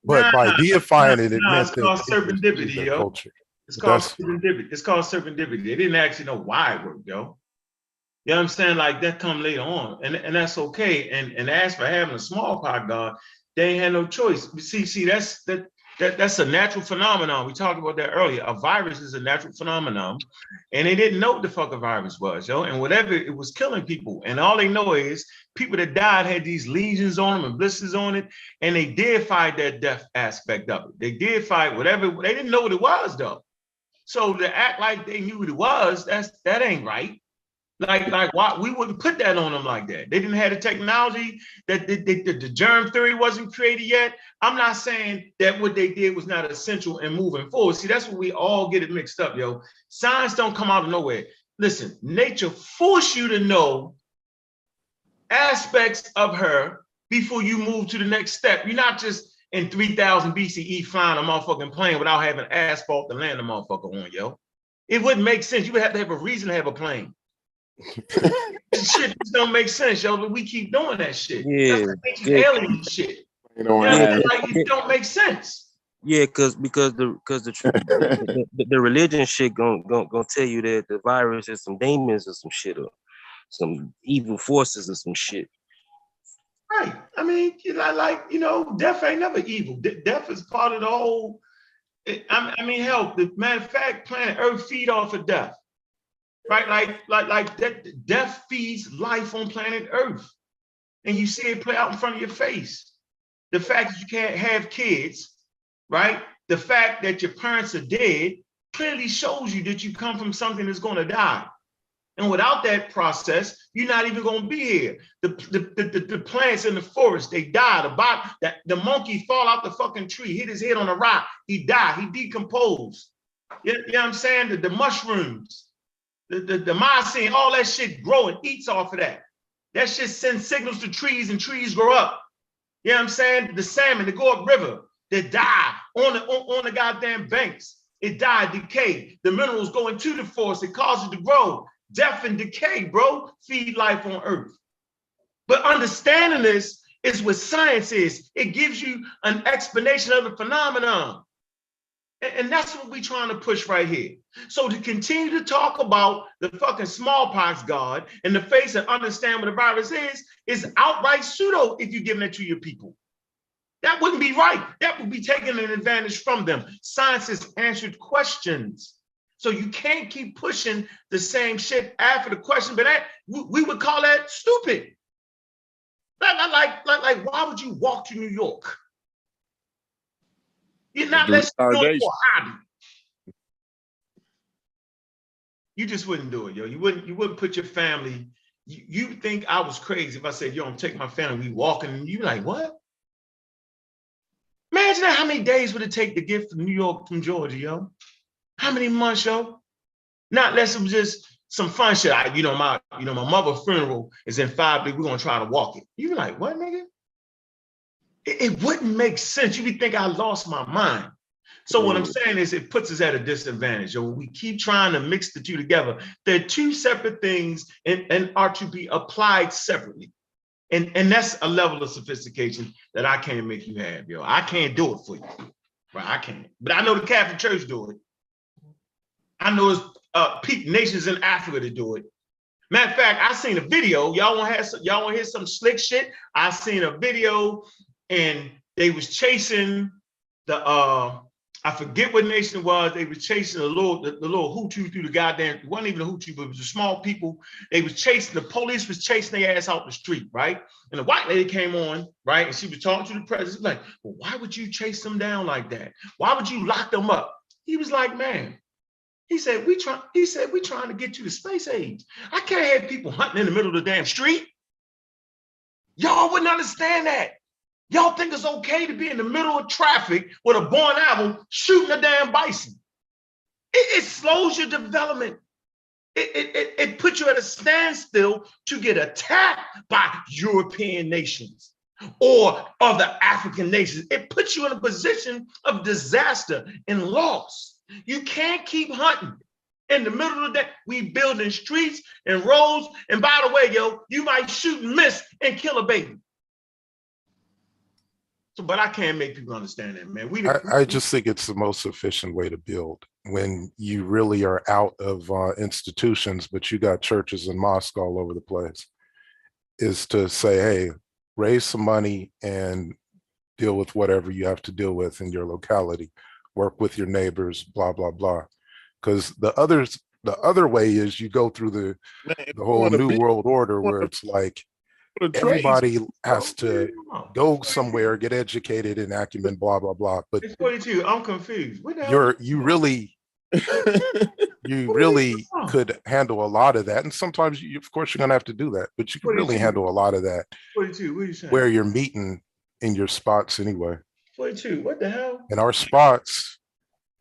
But by deifying it meant
it's called serendipity, yo. Culture. It's called serendipity. It's called serendipity. They didn't actually know why it worked, yo. You know what I'm saying? Like that come later on, and that's okay. And as for having a smallpox god, they ain't had no choice. See, that's a natural phenomenon. We talked about that earlier. A virus is a natural phenomenon, and they didn't know what the fuck a virus was, yo. And whatever, it was killing people. And all they know is people that died had these lesions on them and blisters on it, and they deified that death aspect of it. They deified whatever. They didn't know what it was though. So to act like they knew what it was, that ain't right. Like why we wouldn't put that on them like that? They didn't have the technology, that the germ theory wasn't created yet. I'm not saying that what they did was not essential in moving forward. See, that's what we all get it mixed up, yo. Science don't come out of nowhere. Listen, nature forced you to know aspects of her before you move to the next step. You're not just in 3000 BCE flying a motherfucking plane without having asphalt to land a motherfucker on, yo. It wouldn't make sense. You would have to have a reason to have a plane. Shit just don't make sense, yo. But we keep doing that shit.
Yeah,
that's alien shit. You know, like it don't make sense.
Yeah, because the religion shit gonna tell you that the virus is some demons or some shit, or some evil forces or some shit.
Right. I mean, like, you know, death ain't never evil. Death is part of the whole I mean, hell, the matter of fact, planet Earth feed off of death, right? Like that, death feeds life on planet Earth, and you see it play out in front of your face. The fact that you can't have kids, right? The fact that your parents are dead clearly shows you that you come from something that's going to die. And without that process, you're not even going to be here. The plants in the forest, they die. The monkey fall out the fucking tree, hit his head on a rock, he died, he decomposed. You know what I'm saying? The mushrooms, the mycene, all that shit grow and eats off of that. That shit sends signals to trees and trees grow up. You know what I'm saying? The salmon, they go up river, they die on the goddamn banks. It die, decay. The minerals go into the forest, it causes it to grow. Death and decay, bro, feed life on Earth. But understanding this is what science is. It gives you an explanation of the phenomenon. And that's what we're trying to push right here. So to continue to talk about the fucking smallpox god in the face and understand what a virus is outright pseudo if you're giving it to your people. That wouldn't be right. That would be taking an advantage from them. Science has answered questions. So you can't keep pushing the same shit after the question, but we would call that stupid. Like, why would you walk to New York? You're not letting you do it for a hobby. You just wouldn't do it, yo. You wouldn't put your family. You think I was crazy if I said, yo, I'm taking my family, we walking, and you like, what? Imagine how many days would it take to get from New York from Georgia, yo? How many months, yo? Not unless it was just some fun shit. My mother's funeral is in 5 days. We're gonna try to walk it. You be like, what, nigga? It wouldn't make sense. You would think I lost my mind. So what I'm saying is it puts us at a disadvantage. When we keep trying to mix the two together, they're two separate things and are to be applied separately. And that's a level of sophistication that I can't make you have, yo. I can't do it for you. Right, I can't. But I know the Catholic Church do it. I know it's nations in Africa to do it. Matter of fact, I seen a video. Y'all want to hear some slick shit? I seen a video and they was chasing the I forget what nation it was. They was chasing the little Hutu through the goddamn, it wasn't even a Hutu, but it was the small people. They was chasing, the police was chasing their ass out the street, right? And the white lady came on, right? And she was talking to the president, like, well, why would you chase them down like that? Why would you lock them up? He was like, man, he said, we trying to get to the space age. I can't have people hunting in the middle of the damn street. Y'all wouldn't understand that. Y'all think it's okay to be in the middle of traffic with a bow and arrow shooting a damn bison. It slows your development. It puts you at a standstill to get attacked by European nations or other African nations. It puts you in a position of disaster and loss. You can't keep hunting in the middle of the day. We building streets and roads. And by the way, yo, you might shoot and miss and kill a baby. So, but I can't make people understand that, man.
I just think it's the most efficient way to build when you really are out of institutions, but you got churches and mosques all over the place, is to say, hey, raise some money and deal with whatever you have to deal with in your locality. Work with your neighbors, blah, blah, blah. Because the other way is you go through the whole new world order where it's like, everybody has to go somewhere, get educated in acumen, blah, blah, blah. But
it's 42. I'm confused.
You really could handle a lot of that. And sometimes, of course, you're going to have to do that. But you can really handle a lot of that
42. What are you saying?
Where you're meeting in your spots anyway.
42. What the hell?
In our spots,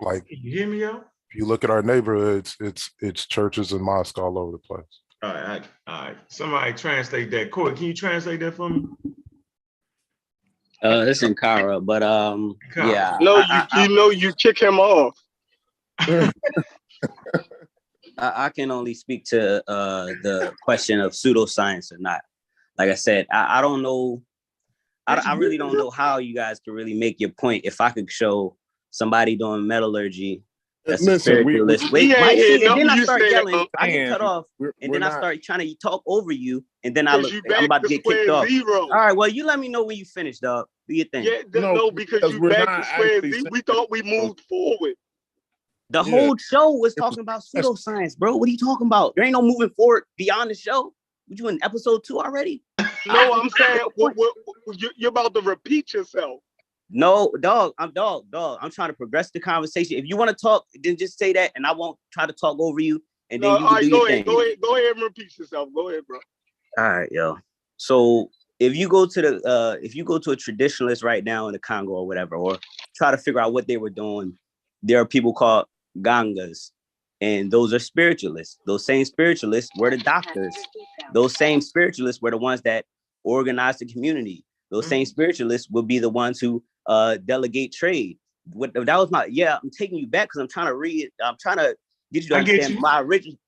like,
can you hear me, yo?
If you look at our neighborhoods, it's churches and mosques all over the place.
All right. Somebody translate that. Corey, can you translate that for me?
It's in Kara, but yeah.
No, you kick him off.
I can only speak to the question of pseudoscience or not. Like I said, I don't know. I really don't know how you guys can really make your point. If I could show somebody doing metallurgy that's a spiritualist. Wait, and then I start yelling. I get cut off, and then I start trying to talk over you, and then I'm about to get kicked off. All right, well, you let me know when you finish, dog. Do your thing.
Yeah, no, because you
we're
back
not
to square
actually
Z. We thought we moved forward.
The whole show was talking about pseudoscience, bro. What are you talking about? There ain't no moving forward beyond the show. What, you in episode 2 already?
No, I'm saying you're about to repeat yourself.
No, dog. I'm trying to progress the conversation. If you want to talk, then just say that, and I won't try to talk over you. And then you can do your thing.
Go ahead and repeat yourself. Go ahead, bro.
All right, yo. So if you go to a traditionalist right now in the Congo or whatever, or try to figure out what they were doing, there are people called Gangas, and those are spiritualists. Those same spiritualists were the doctors. Those same spiritualists were the ones that organized the community. Those same spiritualists will be the ones who delegate trade. I'm taking you back because I'm trying to get you to understand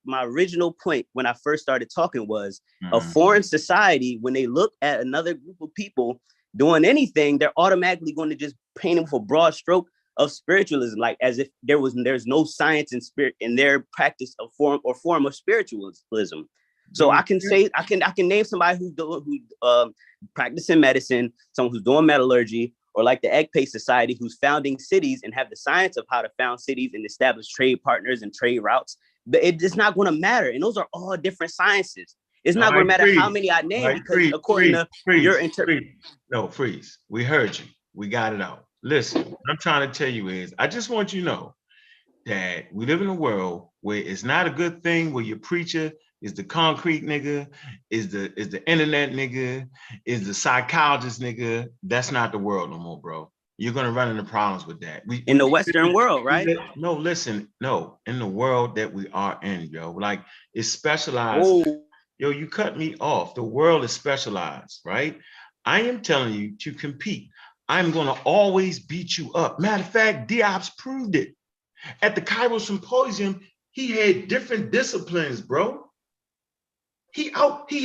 my original point when I first started talking was a foreign society, when they look at another group of people doing anything, they're automatically going to just paint them with a broad stroke of spiritualism, like as if there's no science in spirit in their practice of form of spiritualism. So I can name somebody who's practicing medicine, someone who's doing metallurgy, or like the Egg-Pay Society, who's founding cities and have the science of how to found cities and establish trade partners and trade routes. But it's not going to matter. And those are all different sciences. It's not going to matter how many I name, because according to your interpretation.
No, freeze. We heard you. We got it out. Listen, what I'm trying to tell you is, I just want you to know that we live in a world where it's not a good thing where your preacher is the concrete nigga, is the internet nigga, is the psychologist nigga. That's not the world no more, bro. You're gonna run into problems with that.
In the Western world, right?
No, listen, no, in the world that we are in, yo. Like, it's specialized.
Oh.
Yo, you cut me off. The world is specialized, right? I am telling you to compete. I'm gonna always beat you up. Matter of fact, Diop's proved it. At the Cairo Symposium, he had different disciplines, bro. He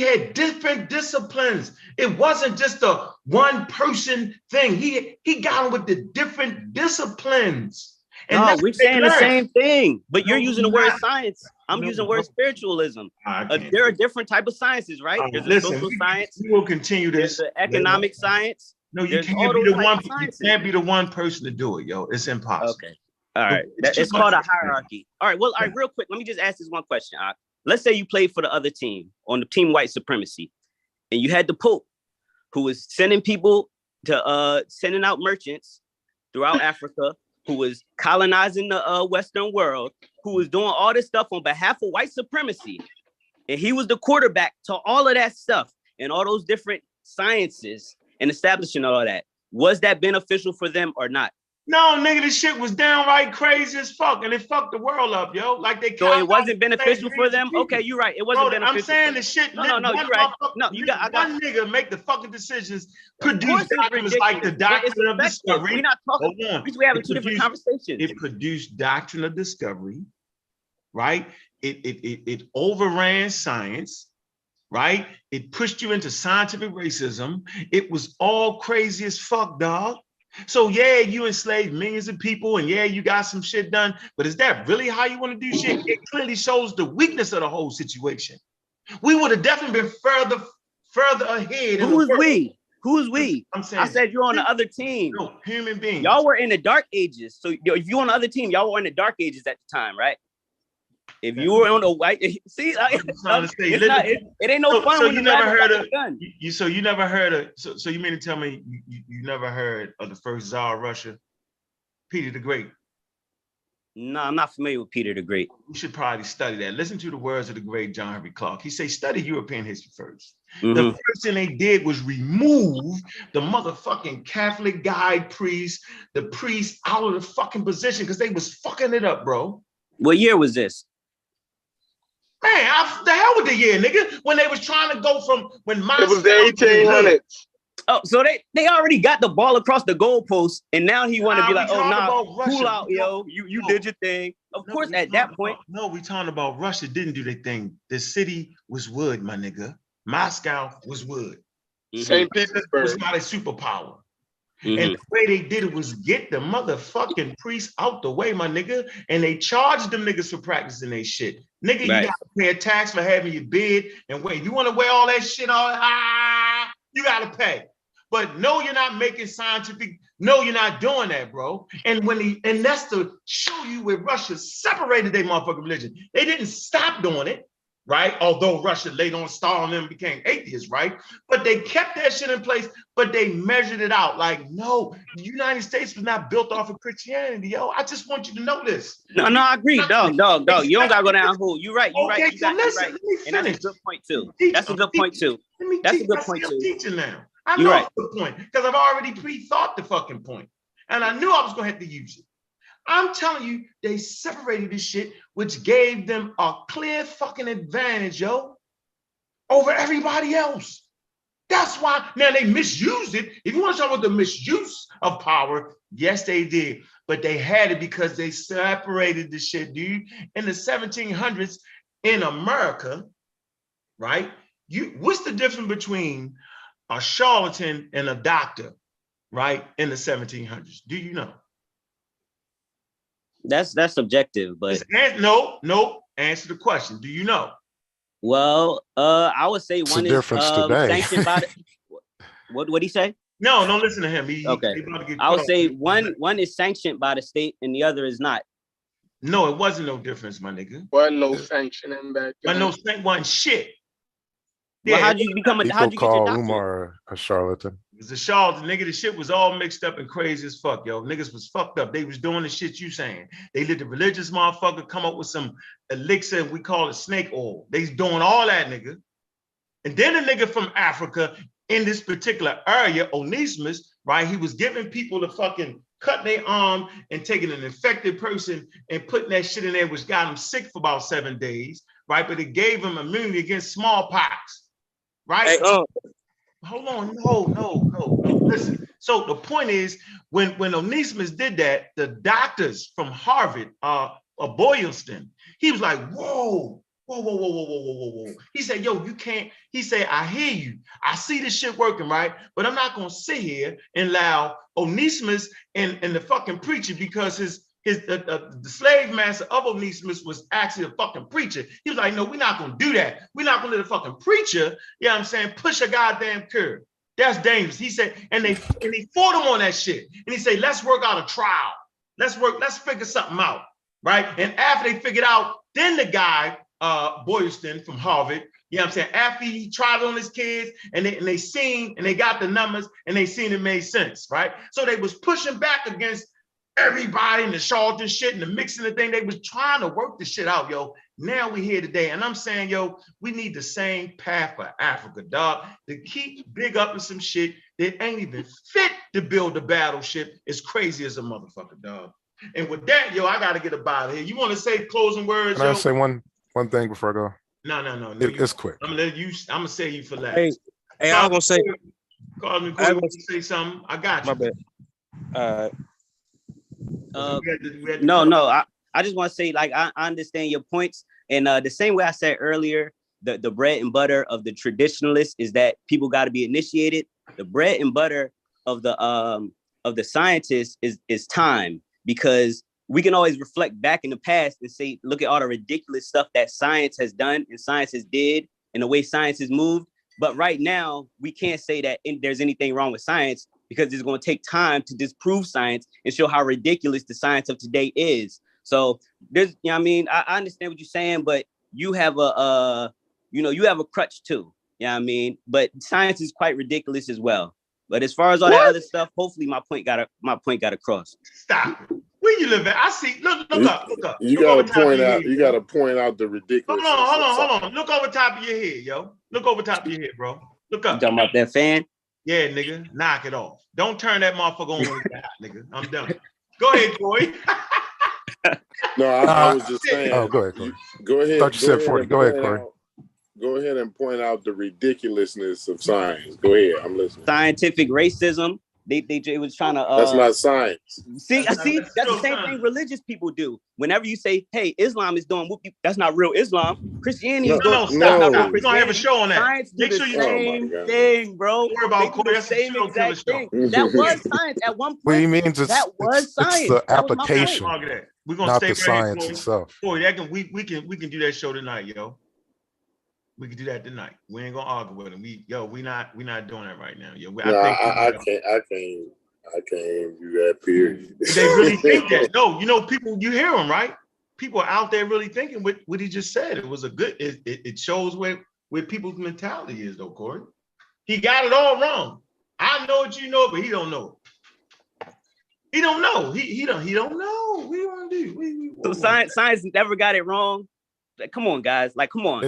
had different disciplines. It wasn't just a one person thing. He got him with the different disciplines. And
no, we're saying the same thing, but you're using the word science. I'm using the word spiritualism. There are different type of sciences, right? There's a social science.
We will continue this.
There's the economic science.
No, you can't be the one. You can't be the one person to do it, yo. It's impossible.
Okay. All right. It's called a hierarchy. All right. Well, all right, real quick. Let me just ask this one question. Let's say you played for the other team on the team white supremacy, and you had the Pope, who was sending people to sending out merchants throughout Africa, who was colonizing the Western world, who was doing all this stuff on behalf of white supremacy. And he was the quarterback to all of that stuff and all those different sciences and establishing all of that. Was that beneficial for them or not?
No, nigga, this shit was downright crazy as fuck, and it fucked the world up, yo. Like they.
So it wasn't beneficial for them. Okay, you're right. It wasn't beneficial.
I'm saying the shit.
No, you're right. No, you got.
One nigga make the fucking decisions. Produce doctrines like the doctrine of discovery.
We're not talking. We're having two different conversations.
It produced doctrine of discovery, right? It overran science, right? It pushed you into scientific racism. It was all crazy as fuck, dog. So yeah, you enslaved millions of people, and yeah, you got some shit done, but is that really how you want to do shit? It clearly shows the weakness of the whole situation. We would have definitely been further ahead.
Who's we? Who's we?
I'm saying,
I said you're on the other team.
No, human beings.
Y'all were in the dark ages. So if you're on the other team, y'all were in the dark ages at the time, right? If you were on the white, see, it ain't no fun.
So you never heard of So you never heard of. So you mean to tell me you never heard of the first Tsar of Russia, Peter the Great?
No, I'm not familiar with Peter the Great.
You should probably study that. Listen to the words of the great John Henry Clarke. He says, study European history first. The first thing they did was remove the motherfucking Catholic guide priest, the priest out of the fucking position because they was fucking it up, bro.
What year was this?
Man, the hell with the year, nigga. When they was trying to go from when
it was the 1800s.
Oh, so they already got the ball across the goalpost, and now he want to be like, oh, nah, cool out, yo. You did your thing. Of course, at that point.
No, we talking about Russia didn't do their thing. The city was wood, my nigga. Moscow was wood.
St. Petersburg
was not a superpower. And the way they did it was get the motherfucking priests out the way, my nigga. And they charged them niggas for practicing their shit. Nigga, you gotta pay a tax for having your bid and wait. You wanna wear all that shit on? You gotta pay. But no, you're not making scientific. No, you're not doing that, bro. And and that's to show you where Russia separated their motherfucking religion. They didn't stop doing it, right? Although Russia later on, Stalin and them became atheists, right? But they kept that shit in place, but they measured it out. Like, no, the United States was not built off of Christianity, yo. I just want you to know this.
No, I agree. Dog. You don't gotta go down who. You're right. You're
Okay,
right.
so listen,
right.
let me
And that's
finish.
a good point too. That's a good point too. That's a good point too.
I'm teaching now. I
You're
know
right.
the point because I've already pre-thought the fucking point, and I knew I was gonna have to use it. I'm telling you, they separated this shit, which gave them a clear fucking advantage, yo, over everybody else. That's why now they misused it. If you want to talk about the misuse of power, yes, they did, but they had it because they separated the shit, dude. In the 1700s in America, right? What's the difference between a charlatan and a doctor, right? In the 1700s, do you know?
That's subjective, but
no. Answer the question. Do you know?
Well, I would say
It's
one
a
is
difference today.
sanctioned by the, what he say?
No, don't listen to him.
Okay. I would say one is sanctioned by the state and the other is not.
No, it wasn't no difference, my nigga.
Wasn't no sanctioning back then.
But no thing wasn't shit.
Well, how'd you become
People
how'd you get your
call
doctorate?
Umar a charlatan.
It was a charlatan, nigga. The shit was all mixed up and crazy as fuck, yo. Niggas was fucked up. They was doing the shit you saying. They let the religious motherfucker come up with some elixir, we call it snake oil. They's doing all that, nigga. And then a nigga from Africa in this particular area, Onesimus, right? He was giving people to fucking cut their arm and taking an infected person and putting that shit in there, which got him sick for about 7 days, right? But it gave him immunity against smallpox, right?
Hey,
Hold on, no. Listen. So the point is, when Onesimus did that, the doctors from Harvard, Boylston, he was like, whoa. He said, yo, you can't. He said, I hear you. I see this shit working, right? But I'm not gonna sit here and allow Onesimus and the fucking preacher, because the slave master of Onesimus was actually a fucking preacher. He was like, no, we're not gonna do that. We're not gonna let a fucking preacher, you know what I'm saying, push a goddamn curve. That's dangerous. He said, and they fought him on that shit. And he said, let's work out a trial. Let's figure something out, right? And after they figured out, then the guy, Boylston from Harvard, you know what I'm saying, after he tried on his kids and they seen, and they got the numbers and they seen it made sense, right? So they was pushing back against everybody and the charlatan shit and the mixing the thing. They was trying to work the shit out, yo. Now we here today. And I'm saying, yo, we need the same path for Africa, dog. To keep big up in some shit that ain't even fit to build a battleship is crazy as a motherfucker, dog. And with that, yo, I gotta get up out of here. You want to say closing words?
Can I
yo?
say one thing before I go?
No.
It's quick.
I'm gonna say you for last.
Hey, I was gonna say.
Call me. You say something. I got you.
My bad.
No. I just want to say, like, I understand your points, and the same way I said earlier, the bread and butter of the traditionalists is that people got to be initiated. The bread and butter of the scientists is time, because we can always reflect back in the past and say, look at all the ridiculous stuff that science has done and science has did and the way science has moved. But right now, we can't say that there's anything wrong with science, because it's going to take time to disprove science and show how ridiculous the science of today is. So there's, you know what I mean? I understand what you're saying, but you have you have a crutch too. You know what I mean? But science is quite ridiculous as well. But as far as all that other stuff, hopefully my point got across.
Stop it. Where you live at? I see. Look up.
You gotta point out. You gotta point out the ridiculous.
Hold on. Look over top of your head, yo. Look over top of your head, bro. Look up.
You talking about that fan?
Yeah, nigga. Knock it off. Don't turn that motherfucker on when you die, nigga. I'm done. Go ahead, Corey.
No, I was just saying.
Oh, go ahead, Corey.
Go ahead.
I thought you said 40. Go ahead, Corey.
Go ahead and point out the ridiculousness of science. Go ahead. I'm listening.
Scientific racism. They was trying to.
That's not science.
See, that's the same thing religious people do. Whenever you say, "Hey, Islam is doing," that's not real Islam. Christianity is doing.
Stop. We're gonna have a show on that.
Science
Make sure you
same thing, bro.
Don't worry about Corey. That's the
same exact thing. That was science at one point.
What he means is
that was science.
It's the application,
we're gonna
not
stay
the science itself.
Corey, we can do that show tonight, yo. We could do that tonight. We ain't gonna argue with him. We not doing that right now. Yo,
I can't do that. Period.
They really think that. No, you know, people, you hear them, right? People are out there really thinking what he just said. It was a good. It shows where people's mentality is, though, Corey. He got it all wrong. I know what you know, but he don't know. He don't know. He don't know. What do you want to do?
So science never got it wrong. Like, come on, guys. Like, come on.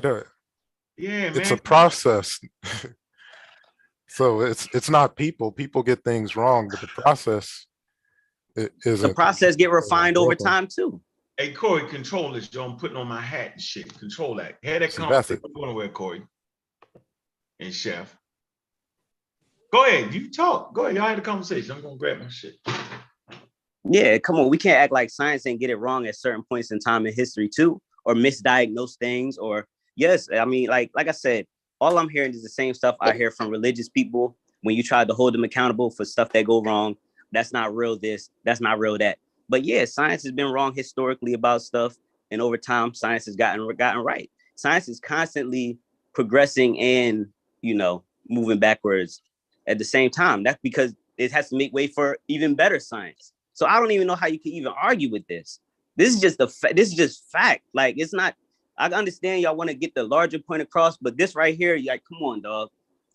Yeah, man.
It's a process. So it's not people. People get things wrong, but the process is
the process get refined over time too.
Hey, Corey, control this, Joe. I'm putting on my hat and shit. Control that. Had that conversation. I'm going to wear Corey and Chef. Go ahead. You talk. Go ahead. Y'all had a conversation. I'm going to grab my shit.
Yeah, come on. We can't act like science ain't get it wrong at certain points in time in history too, or misdiagnose things. Or yes, I mean, like I said, all I'm hearing is the same stuff I hear from religious people when you try to hold them accountable for stuff that go wrong. That's not real this, that's not real that. But yeah, science has been wrong historically about stuff. And over time, science has gotten right. Science is constantly progressing and, you know, moving backwards at the same time. That's because it has to make way for even better science. So I don't even know how you can even argue with this. This is just fact. Like, it's not, I understand y'all want to get the larger point across, but this right here, like, come on, dog.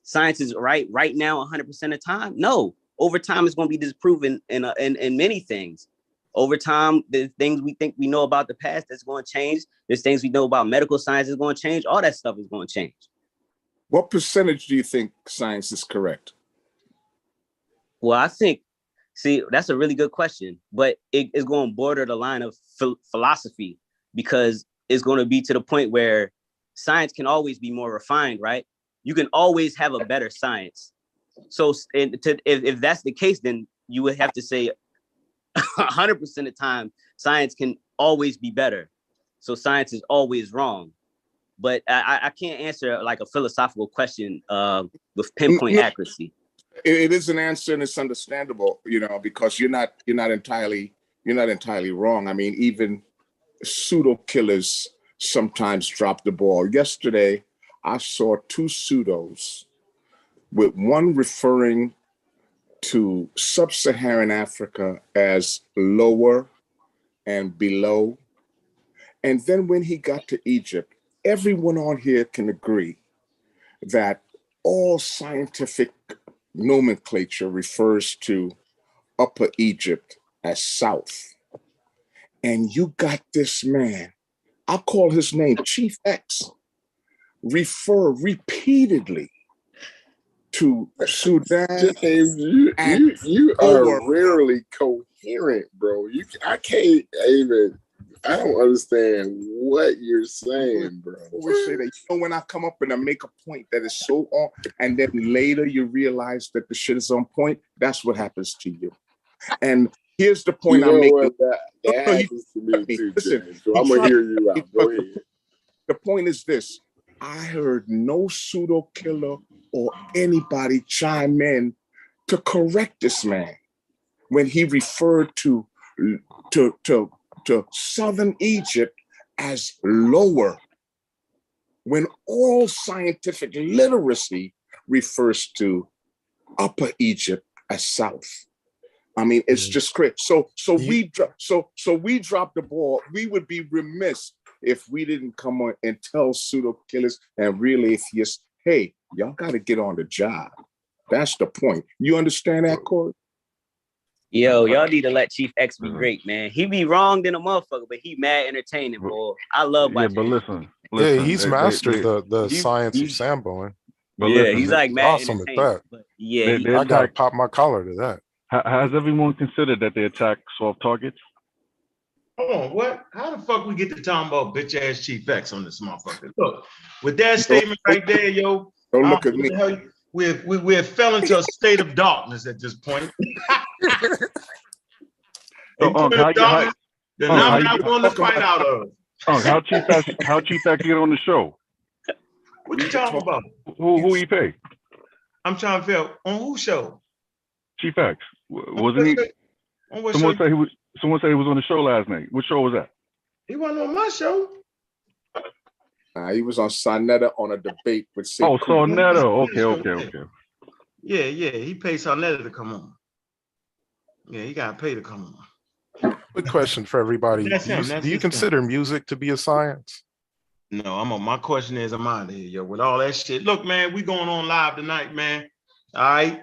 Science is right now 100% of the time. No, over time it's going to be disproven in many things. Over time, the things we think we know about the past that's going to change. There's things we know about medical science is going to change. All that stuff is going to change.
What percentage do you think science is correct?
Well, I think, see, that's a really good question, but it is going to border the line of philosophy, because it's going to be to the point where science can always be more refined, right? You can always have a better science. So if that's the case, then you would have to say 100% of the time, science can always be better. So science is always wrong. But I can't answer like a philosophical question with pinpoint accuracy.
It is an answer, and it's understandable, you know, because you're not entirely wrong. I mean, even pseudo killers sometimes drop the ball. Yesterday, I saw two pseudos, with one referring to sub-Saharan Africa as lower and below. And then when he got to Egypt, everyone on here can agree that all scientific nomenclature refers to Upper Egypt as South. And you got this man, I'll call his name Chief X, refer repeatedly to Sudan.
James, you are rarely coherent, bro. I don't understand what you're saying, bro.
I always say that, you know, when I come up and I make a point that is so on, and then later you realize that the shit is on point, that's what happens to you. And here's the point I'm making.
That happens to me too, James. So I'm gonna hear you out. Go ahead.
The point is this: I heard no pseudo killer or anybody chime in to correct this man when he referred to Southern Egypt as lower, when all scientific literacy refers to Upper Egypt as South. I mean, it's just crazy. So we dropped the ball. We would be remiss if we didn't come on and tell pseudo killers and real atheists, hey, y'all got to get on the job. That's the point. You understand that, Corey?
Yo, y'all need to let Chief X be great, man. He be wrong than a motherfucker, but he mad entertaining, boy. I love watching.
Yeah, but listen,
yeah, he's mastered the science of samboing.
But yeah, he's like mad
awesome at that.
But yeah,
I gotta pop my collar to that.
Has everyone considered that they attack soft targets?
Hold on, what? How the fuck we get to talking about bitch ass Chief X on this motherfucker? Look, with that statement right there, yo,
don't look at me.
We're fell into a state of darkness at this point.
How
I'm not going to find out of.
How Chief X get on the show?
What you talking about?
Who he pay?
I'm trying to figure out on whose show.
Chief X, wasn't he? Someone said he was on the show last night. What show was that?
He wasn't on my show.
He was on Sonetta on a debate with Sid
Oh,
Cooper.
Sonetta. Okay.
Yeah. He paid Sonetta to come on. Yeah, he got paid to come on.
Quick question for everybody.
That's him.
Do you consider music to be a science?
No, my question is, I'm out of here, yo. With all that shit. Look, man, we going on live tonight, man. All right.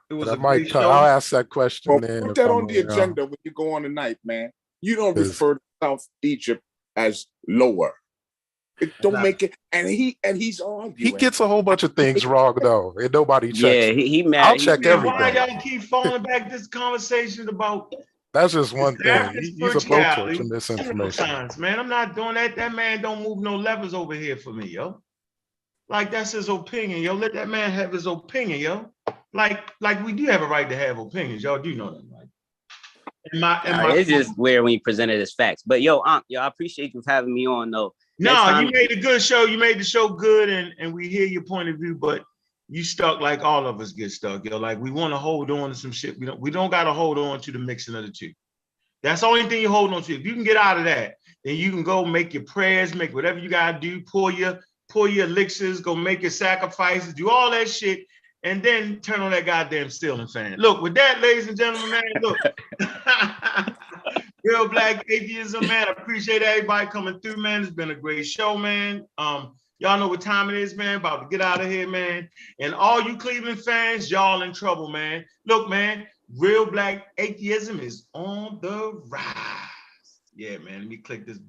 It was a great show.
I'll ask that question.
Well,
then
put that on the agenda when you go on tonight, man. You don't refer to South Egypt as lower. It don't make it, and he's arguing.
He gets a whole bunch of things wrong though, and nobody checks.
Yeah, he mad.
I'll check everything.
Why y'all keep falling back this conversation about?
That's just one thing. He's a blowtorch in misinformation.
Science, man. I'm not doing that. That man don't move no levers over here for me, yo. Like that's his opinion, yo. Let that man have his opinion, yo. Like we do have a right to have opinions, y'all do know that, right?
It's just weird when you present it as facts. But yo, I appreciate you having me on though.
No, you made a good show. You made the show good, and we hear your point of view, but you stuck like all of us get stuck, yo. Like we want to hold on to some shit. We don't got to hold on to the mixing of the two. That's the only thing you hold on to. If you can get out of that, then you can go make your prayers, make whatever you gotta do, pour your elixirs, go make your sacrifices, do all that shit, and then turn on that goddamn ceiling fan. Look, with that, ladies and gentlemen, man, look. Real Black Atheism, man. I appreciate everybody coming through, man. It's been a great show, man. Y'all know what time it is, man. About to get out of here, man. And all you Cleveland fans, y'all in trouble, man. Look, man, Real Black Atheism is on the rise. Yeah, man. Let me click this button.